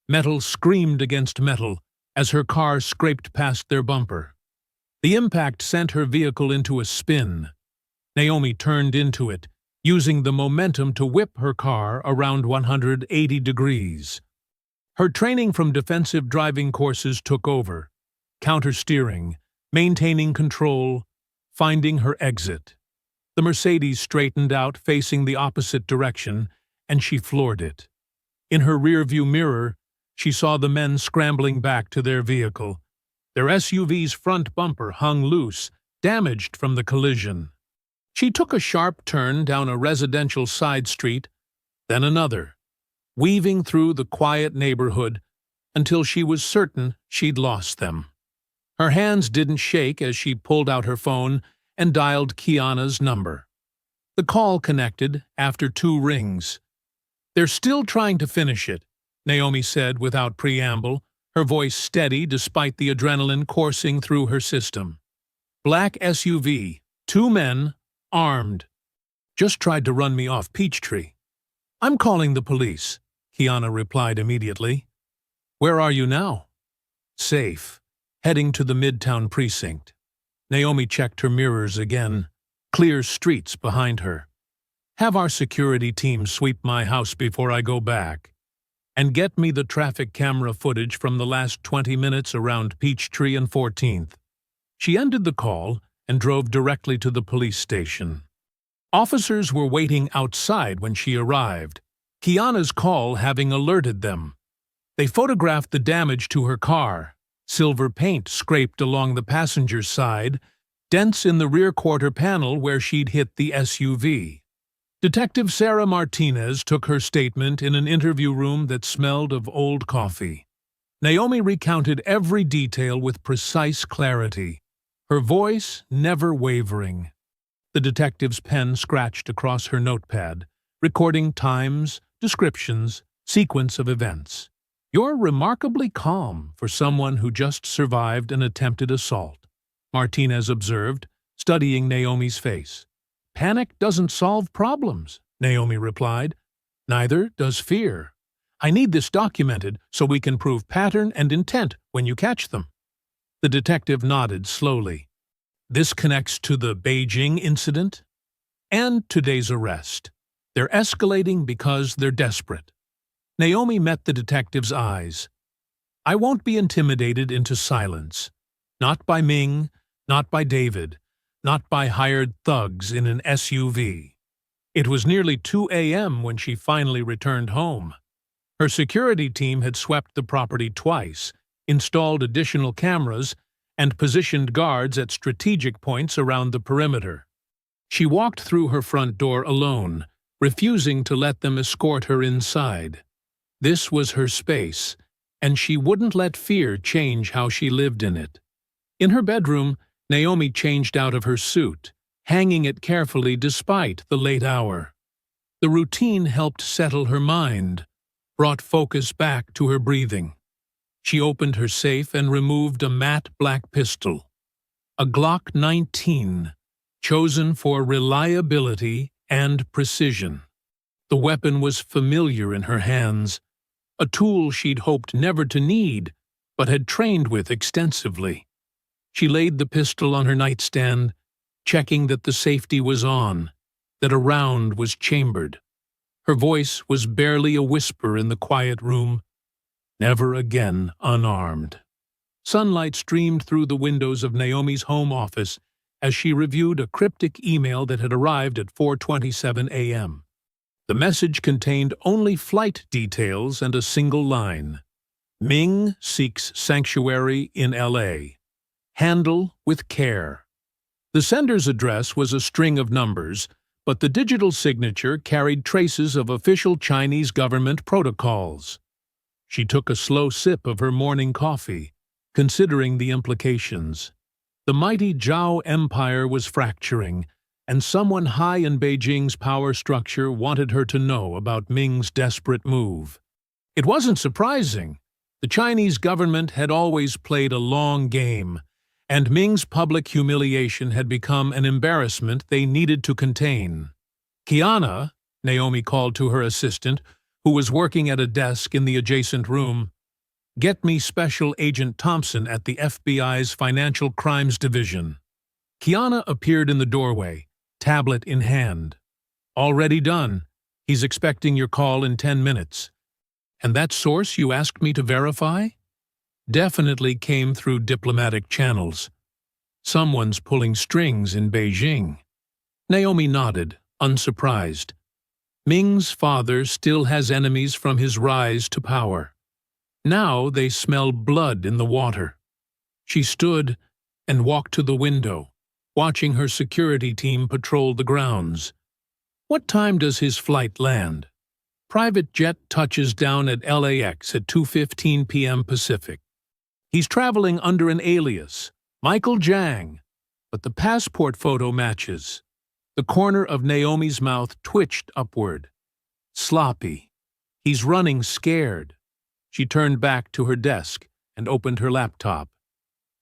Metal screamed against metal as her car scraped past their bumper. The impact sent her vehicle into a spin. Naomi turned into it, using the momentum to whip her car around 180 degrees. Her training from defensive driving courses took over, counter-steering, maintaining control, finding her exit. The Mercedes straightened out, facing the opposite direction, and she floored it. In her rearview mirror, she saw the men scrambling back to their vehicle. Their SUV's front bumper hung loose, damaged from the collision. She took a sharp turn down a residential side street, then another, weaving through the quiet neighborhood until she was certain she'd lost them. Her hands didn't shake as she pulled out her phone and dialed Kiana's number. The call connected after 2 rings. "They're still trying to finish it," Naomi said without preamble, her voice steady despite the adrenaline coursing through her system. "Black SUV, 2 men, armed. Just tried to run me off Peachtree." "I'm calling the police," Kiana replied immediately. "Where are you now?" "Safe. Heading to the Midtown precinct." Naomi checked her mirrors again. Clear streets behind her. "Have our security team sweep my house before I go back. And get me the traffic camera footage from the last 20 minutes around Peachtree and 14th. She ended the call and drove directly to the police station. Officers were waiting outside when she arrived, Kiana's call having alerted them. They photographed the damage to her car. Silver paint scraped along the passenger's side, dents in the rear quarter panel where she'd hit the SUV. Detective Sarah Martinez took her statement in an interview room that smelled of old coffee. Naomi recounted every detail with precise clarity, her voice never wavering. The detective's pen scratched across her notepad, recording times, descriptions, sequence of events. "You're remarkably calm for someone who just survived an attempted assault," Martinez observed, studying Naomi's face. "Panic doesn't solve problems," Naomi replied. "Neither does fear. I need this documented so we can prove pattern and intent when you catch them." The detective nodded slowly. "This connects to the Beijing incident and today's arrest. They're escalating because they're desperate." Naomi met the detective's eyes. "I won't be intimidated into silence. Not by Ming, not by David, not by hired thugs in an SUV. It was nearly 2 a.m. when she finally returned home. Her security team had swept the property twice, installed additional cameras, and positioned guards at strategic points around the perimeter. She walked through her front door alone, refusing to let them escort her inside. This was her space, and she wouldn't let fear change how she lived in it. In her bedroom, Naomi changed out of her suit, hanging it carefully despite the late hour. The routine helped settle her mind, brought focus back to her breathing. She opened her safe and removed a matte black pistol, a Glock 19, chosen for reliability and precision. The weapon was familiar in her hands, a tool she'd hoped never to need, but had trained with extensively. She laid the pistol on her nightstand, checking that the safety was on, that a round was chambered. Her voice was barely a whisper in the quiet room, never again unarmed. Sunlight streamed through the windows of Naomi's home office as she reviewed a cryptic email that had arrived at 4:27 a.m. The message contained only flight details and a single line. "Ming seeks sanctuary in L.A. Handle with care." The sender's address was a string of numbers, but the digital signature carried traces of official Chinese government protocols. She took a slow sip of her morning coffee, considering the implications. The mighty Zhao Empire was fracturing, and someone high in Beijing's power structure wanted her to know about Ming's desperate move. It wasn't surprising. The Chinese government had always played a long game, and Ming's public humiliation had become an embarrassment they needed to contain. "Kiana," Naomi called to her assistant, who was working at a desk in the adjacent room, "get me Special Agent Thompson at the FBI's Financial Crimes Division." Kiana appeared in the doorway, tablet in hand. "Already done. He's expecting your call in 10 minutes. And that source you asked me to verify? Definitely came through diplomatic channels. Someone's pulling strings in Beijing." Naomi nodded, unsurprised. Ming's father still has enemies from his rise to power. Now they smell blood in the water. She stood and walked to the window, watching her security team patrol the grounds. "What time does his flight land?" "Private jet touches down at LAX at 2:15 p.m. Pacific. He's traveling under an alias, Michael Jiang, but the passport photo matches." The corner of Naomi's mouth twitched upward. "Sloppy. He's running scared." She turned back to her desk and opened her laptop.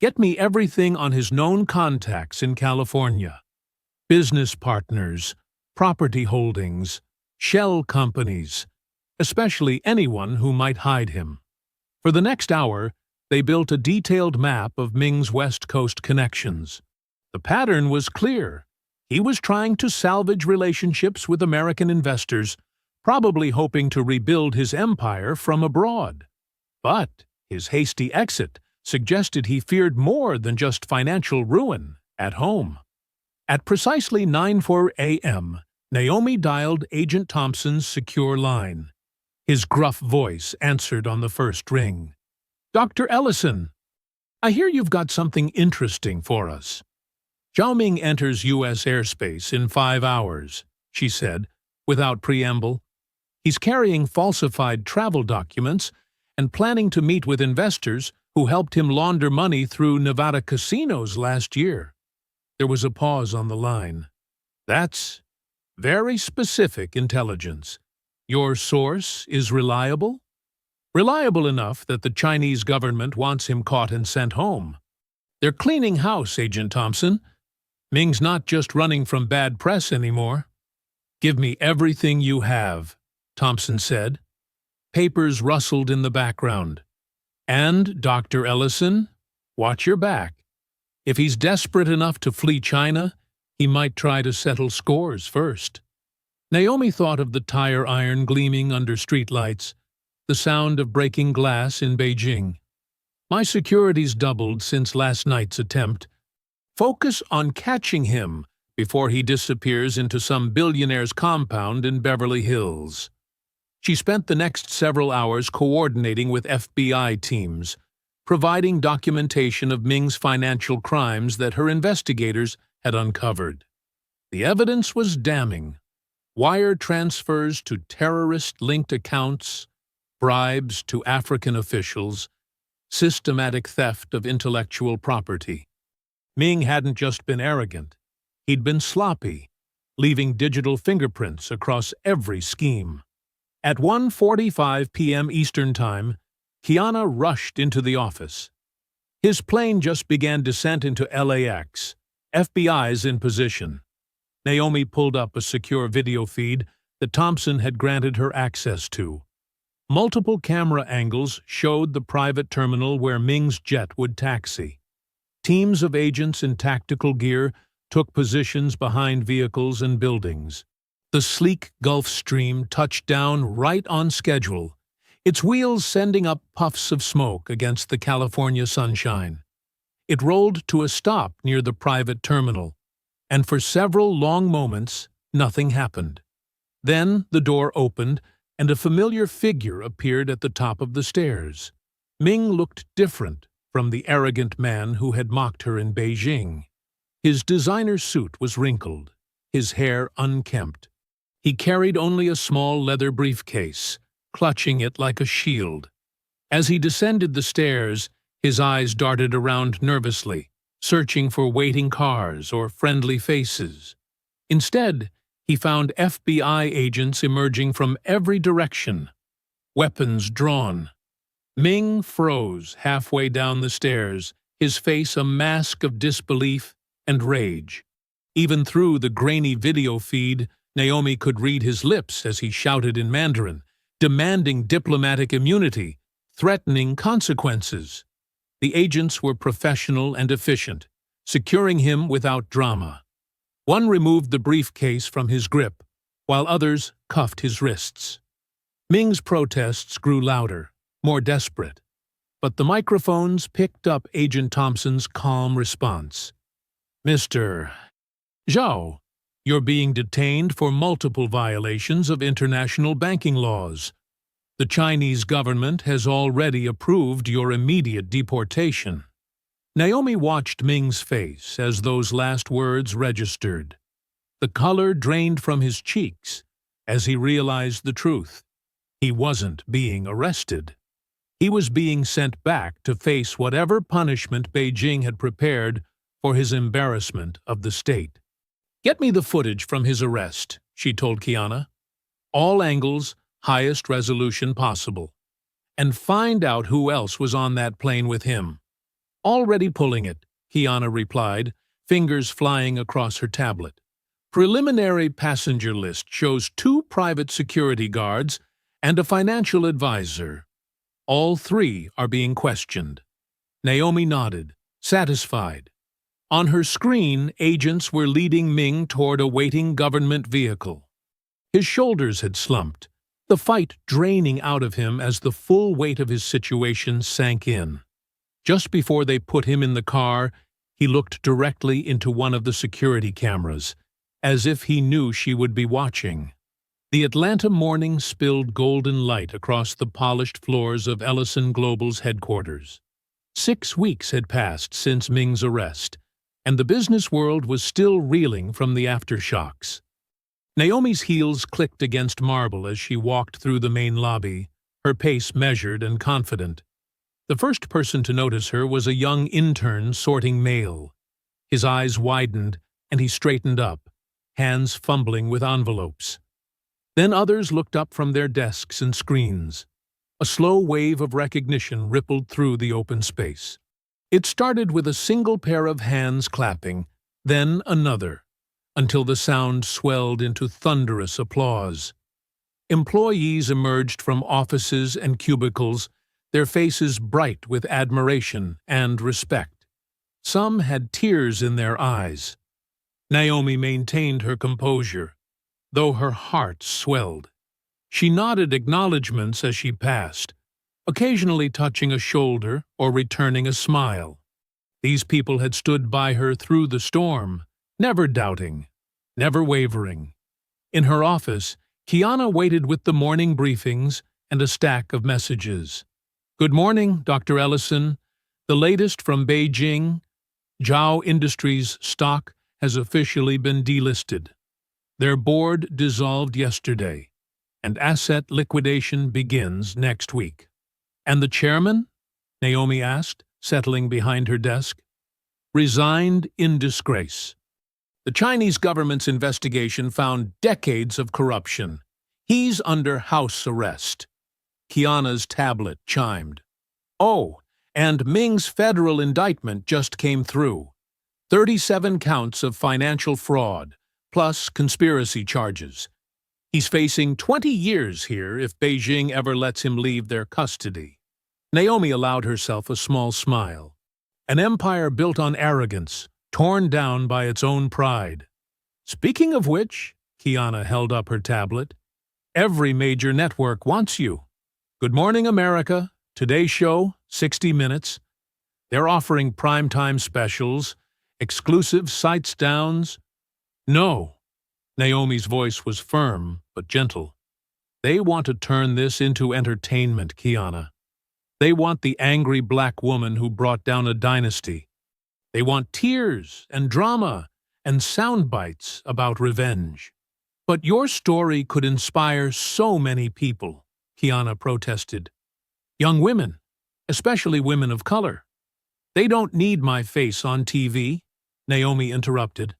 "Get me everything on his known contacts in California. Business partners, property holdings, shell companies, especially anyone who might hide him." For the next hour, they built a detailed map of Ming's West Coast connections. The pattern was clear. He was trying to salvage relationships with American investors, probably hoping to rebuild his empire from abroad. But his hasty exit suggested he feared more than just financial ruin at home. At precisely 9:04 a.m., Naomi dialed Agent Thompson's secure line. His gruff voice answered on the first ring. "Dr. Ellison, I hear you've got something interesting for us." "Zhao Ming enters U.S. airspace in 5 hours," she said, without preamble. "He's carrying falsified travel documents and planning to meet with investors who helped him launder money through Nevada casinos last year." There was a pause on the line. "That's very specific intelligence. Your source is reliable?" "Reliable enough that the Chinese government wants him caught and sent home. They're cleaning house, Agent Thompson. Ming's not just running from bad press anymore." "Give me everything you have," Thompson said. Papers rustled in the background. "And, Dr. Ellison, watch your back. If he's desperate enough to flee China, he might try to settle scores first." Naomi thought of the tire iron gleaming under streetlights, the sound of breaking glass in Beijing. "My security's doubled since last night's attempt. Focus on catching him before he disappears into some billionaire's compound in Beverly Hills." She spent the next several hours coordinating with FBI teams, providing documentation of Ming's financial crimes that her investigators had uncovered. The evidence was damning. Wire transfers to terrorist-linked accounts, bribes to African officials, systematic theft of intellectual property. Ming hadn't just been arrogant. He'd been sloppy, leaving digital fingerprints across every scheme. At 1:45 p.m. Eastern Time, Kiana rushed into the office. His plane just began descent into LAX. FBI's in position. Naomi pulled up a secure video feed that Thompson had granted her access to. Multiple camera angles showed the private terminal where Ming's jet would taxi. Teams of agents in tactical gear took positions behind vehicles and buildings. The sleek Gulf Stream touched down right on schedule, its wheels sending up puffs of smoke against the California sunshine. It rolled to a stop near the private terminal, and for several long moments, nothing happened. Then the door opened, and a familiar figure appeared at the top of the stairs. Ming looked different from the arrogant man who had mocked her in Beijing. His designer suit was wrinkled, his hair unkempt. He carried only a small leather briefcase, clutching it like a shield. As he descended the stairs, his eyes darted around nervously, searching for waiting cars or friendly faces. Instead, he found FBI agents emerging from every direction, weapons drawn. Ming froze halfway down the stairs, his face a mask of disbelief and rage. Even through the grainy video feed, Naomi could read his lips as he shouted in Mandarin, demanding diplomatic immunity, threatening consequences. The agents were professional and efficient, securing him without drama. One removed the briefcase from his grip, while others cuffed his wrists. Ming's protests grew louder, more desperate, but the microphones picked up Agent Thompson's calm response. "Mr. Zhao, you're being detained for multiple violations of international banking laws. The Chinese government has already approved your immediate deportation." Naomi watched Ming's face as those last words registered. The color drained from his cheeks as he realized the truth. He wasn't being arrested. He was being sent back to face whatever punishment Beijing had prepared for his embarrassment of the state. "Get me the footage from his arrest," she told Kiana. "All angles, highest resolution possible. And find out who else was on that plane with him." "Already pulling it," Kiana replied, fingers flying across her tablet. "Preliminary passenger list shows 2 private security guards and a financial advisor. All 3 are being questioned." Naomi nodded, satisfied. On her screen, agents were leading Ming toward a waiting government vehicle. His shoulders had slumped, the fight draining out of him as the full weight of his situation sank in. Just before they put him in the car, he looked directly into one of the security cameras, as if he knew she would be watching. The Atlanta morning spilled golden light across the polished floors of Ellison Global's headquarters. 6 weeks had passed since Ming's arrest, and the business world was still reeling from the aftershocks. Naomi's heels clicked against marble as she walked through the main lobby, her pace measured and confident. The first person to notice her was a young intern sorting mail. His eyes widened, and he straightened up, hands fumbling with envelopes. Then others looked up from their desks and screens. A slow wave of recognition rippled through the open space. It started with a single pair of hands clapping, then another, until the sound swelled into thunderous applause. Employees emerged from offices and cubicles, their faces bright with admiration and respect. Some had tears in their eyes. Naomi maintained her composure, though her heart swelled. She nodded acknowledgments as she passed, occasionally touching a shoulder or returning a smile. These people had stood by her through the storm, never doubting, never wavering. In her office, Kiana waited with the morning briefings and a stack of messages. "Good morning, Dr. Ellison. The latest from Beijing. Zhao Industries stock has officially been delisted. Their board dissolved yesterday, and asset liquidation begins next week." "And the chairman?" Naomi asked, settling behind her desk. "Resigned in disgrace. The Chinese government's investigation found decades of corruption. He's under house arrest." Kiana's tablet chimed. "Oh, and Ming's federal indictment just came through. 37 counts of financial fraud, plus conspiracy charges. He's facing 20 years here if Beijing ever lets him leave their custody." Naomi allowed herself a small smile. An empire built on arrogance, torn down by its own pride. "Speaking of which," Kiana held up her tablet, "every major network wants you. Good Morning America, Today Show, 60 Minutes. They're offering primetime specials, exclusive sites downs." "No." Naomi's voice was firm but gentle. "They want to turn this into entertainment, Kiana. They want the angry black woman who brought down a dynasty. They want tears and drama and sound bites about revenge." "But your story could inspire so many people," Kiana protested. "Young women, especially women of color." "They don't need my face on TV," Naomi interrupted.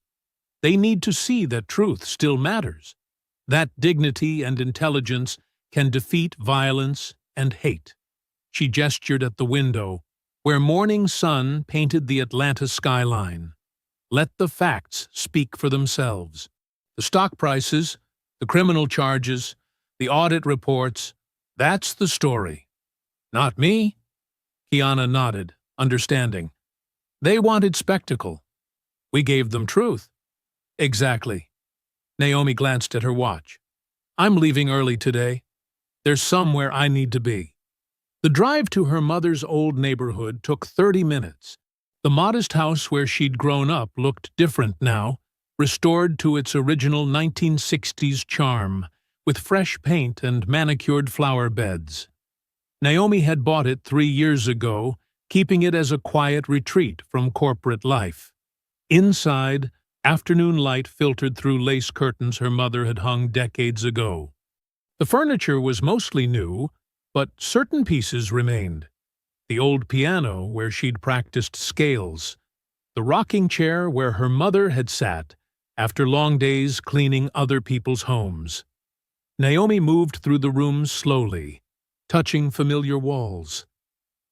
"They need to see that truth still matters, that dignity and intelligence can defeat violence and hate." She gestured at the window, where morning sun painted the Atlanta skyline. Let the facts speak for themselves. The stock prices, the criminal charges, the audit reports, that's the story. Not me? Kiana nodded, understanding. They wanted spectacle. We gave them truth. Exactly. Naomi glanced at her watch. I'm leaving early today. There's somewhere I need to be. The drive to her mother's old neighborhood took 30 minutes. The modest house where she'd grown up looked different now, restored to its original 1960s charm, with fresh paint and manicured flower beds. Naomi had bought it 3 years ago, keeping it as a quiet retreat from corporate life. Inside, afternoon light filtered through lace curtains her mother had hung decades ago. The furniture was mostly new, but certain pieces remained. The old piano where she'd practiced scales, the rocking chair where her mother had sat after long days cleaning other people's homes. Naomi moved through the rooms slowly, touching familiar walls.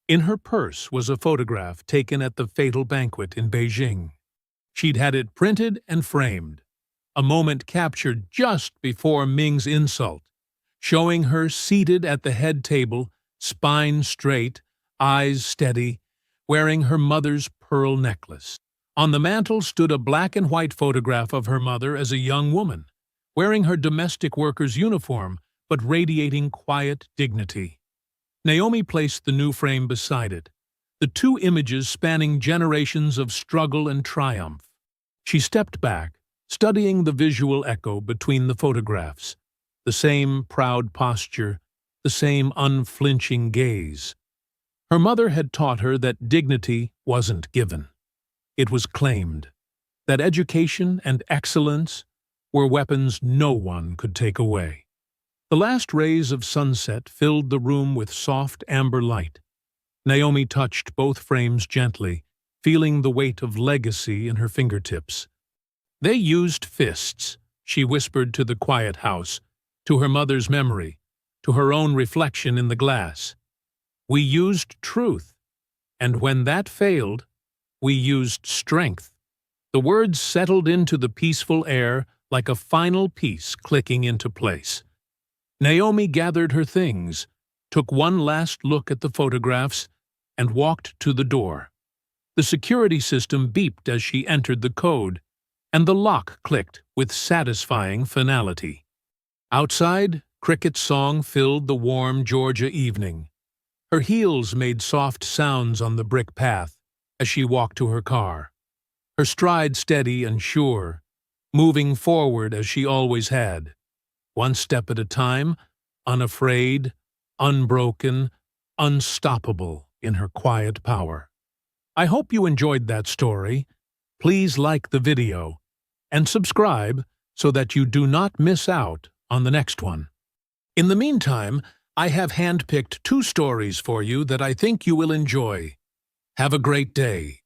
In her purse was a photograph taken at the fatal banquet in Beijing. She'd had it printed and framed, a moment captured just before Ming's insult, showing her seated at the head table, spine straight, eyes steady, wearing her mother's pearl necklace. On the mantel stood a black and white photograph of her mother as a young woman, wearing her domestic worker's uniform but radiating quiet dignity. Naomi placed the new frame beside it, the two images spanning generations of struggle and triumph. She stepped back, studying the visual echo between the photographs, the same proud posture, the same unflinching gaze. Her mother had taught her that dignity wasn't given. It was claimed, that education and excellence were weapons no one could take away. The last rays of sunset filled the room with soft amber light. Naomi touched both frames gently, feeling the weight of legacy in her fingertips. They used fists, she whispered to the quiet house, to her mother's memory, to her own reflection in the glass. We used truth, and when that failed, we used strength. The words settled into the peaceful air like a final piece clicking into place. Naomi gathered her things, took one last look at the photographs, and walked to the door. The security system beeped as she entered the code, and the lock clicked with satisfying finality. Outside, cricket's song filled the warm Georgia evening. Her heels made soft sounds on the brick path as she walked to her car, her stride steady and sure, moving forward as she always had, one step at a time, unafraid, unbroken, unstoppable in her quiet power. I hope you enjoyed that story. Please like the video and subscribe so that you do not miss out on the next one. In the meantime, I have handpicked 2 stories for you that I think you will enjoy. Have a great day.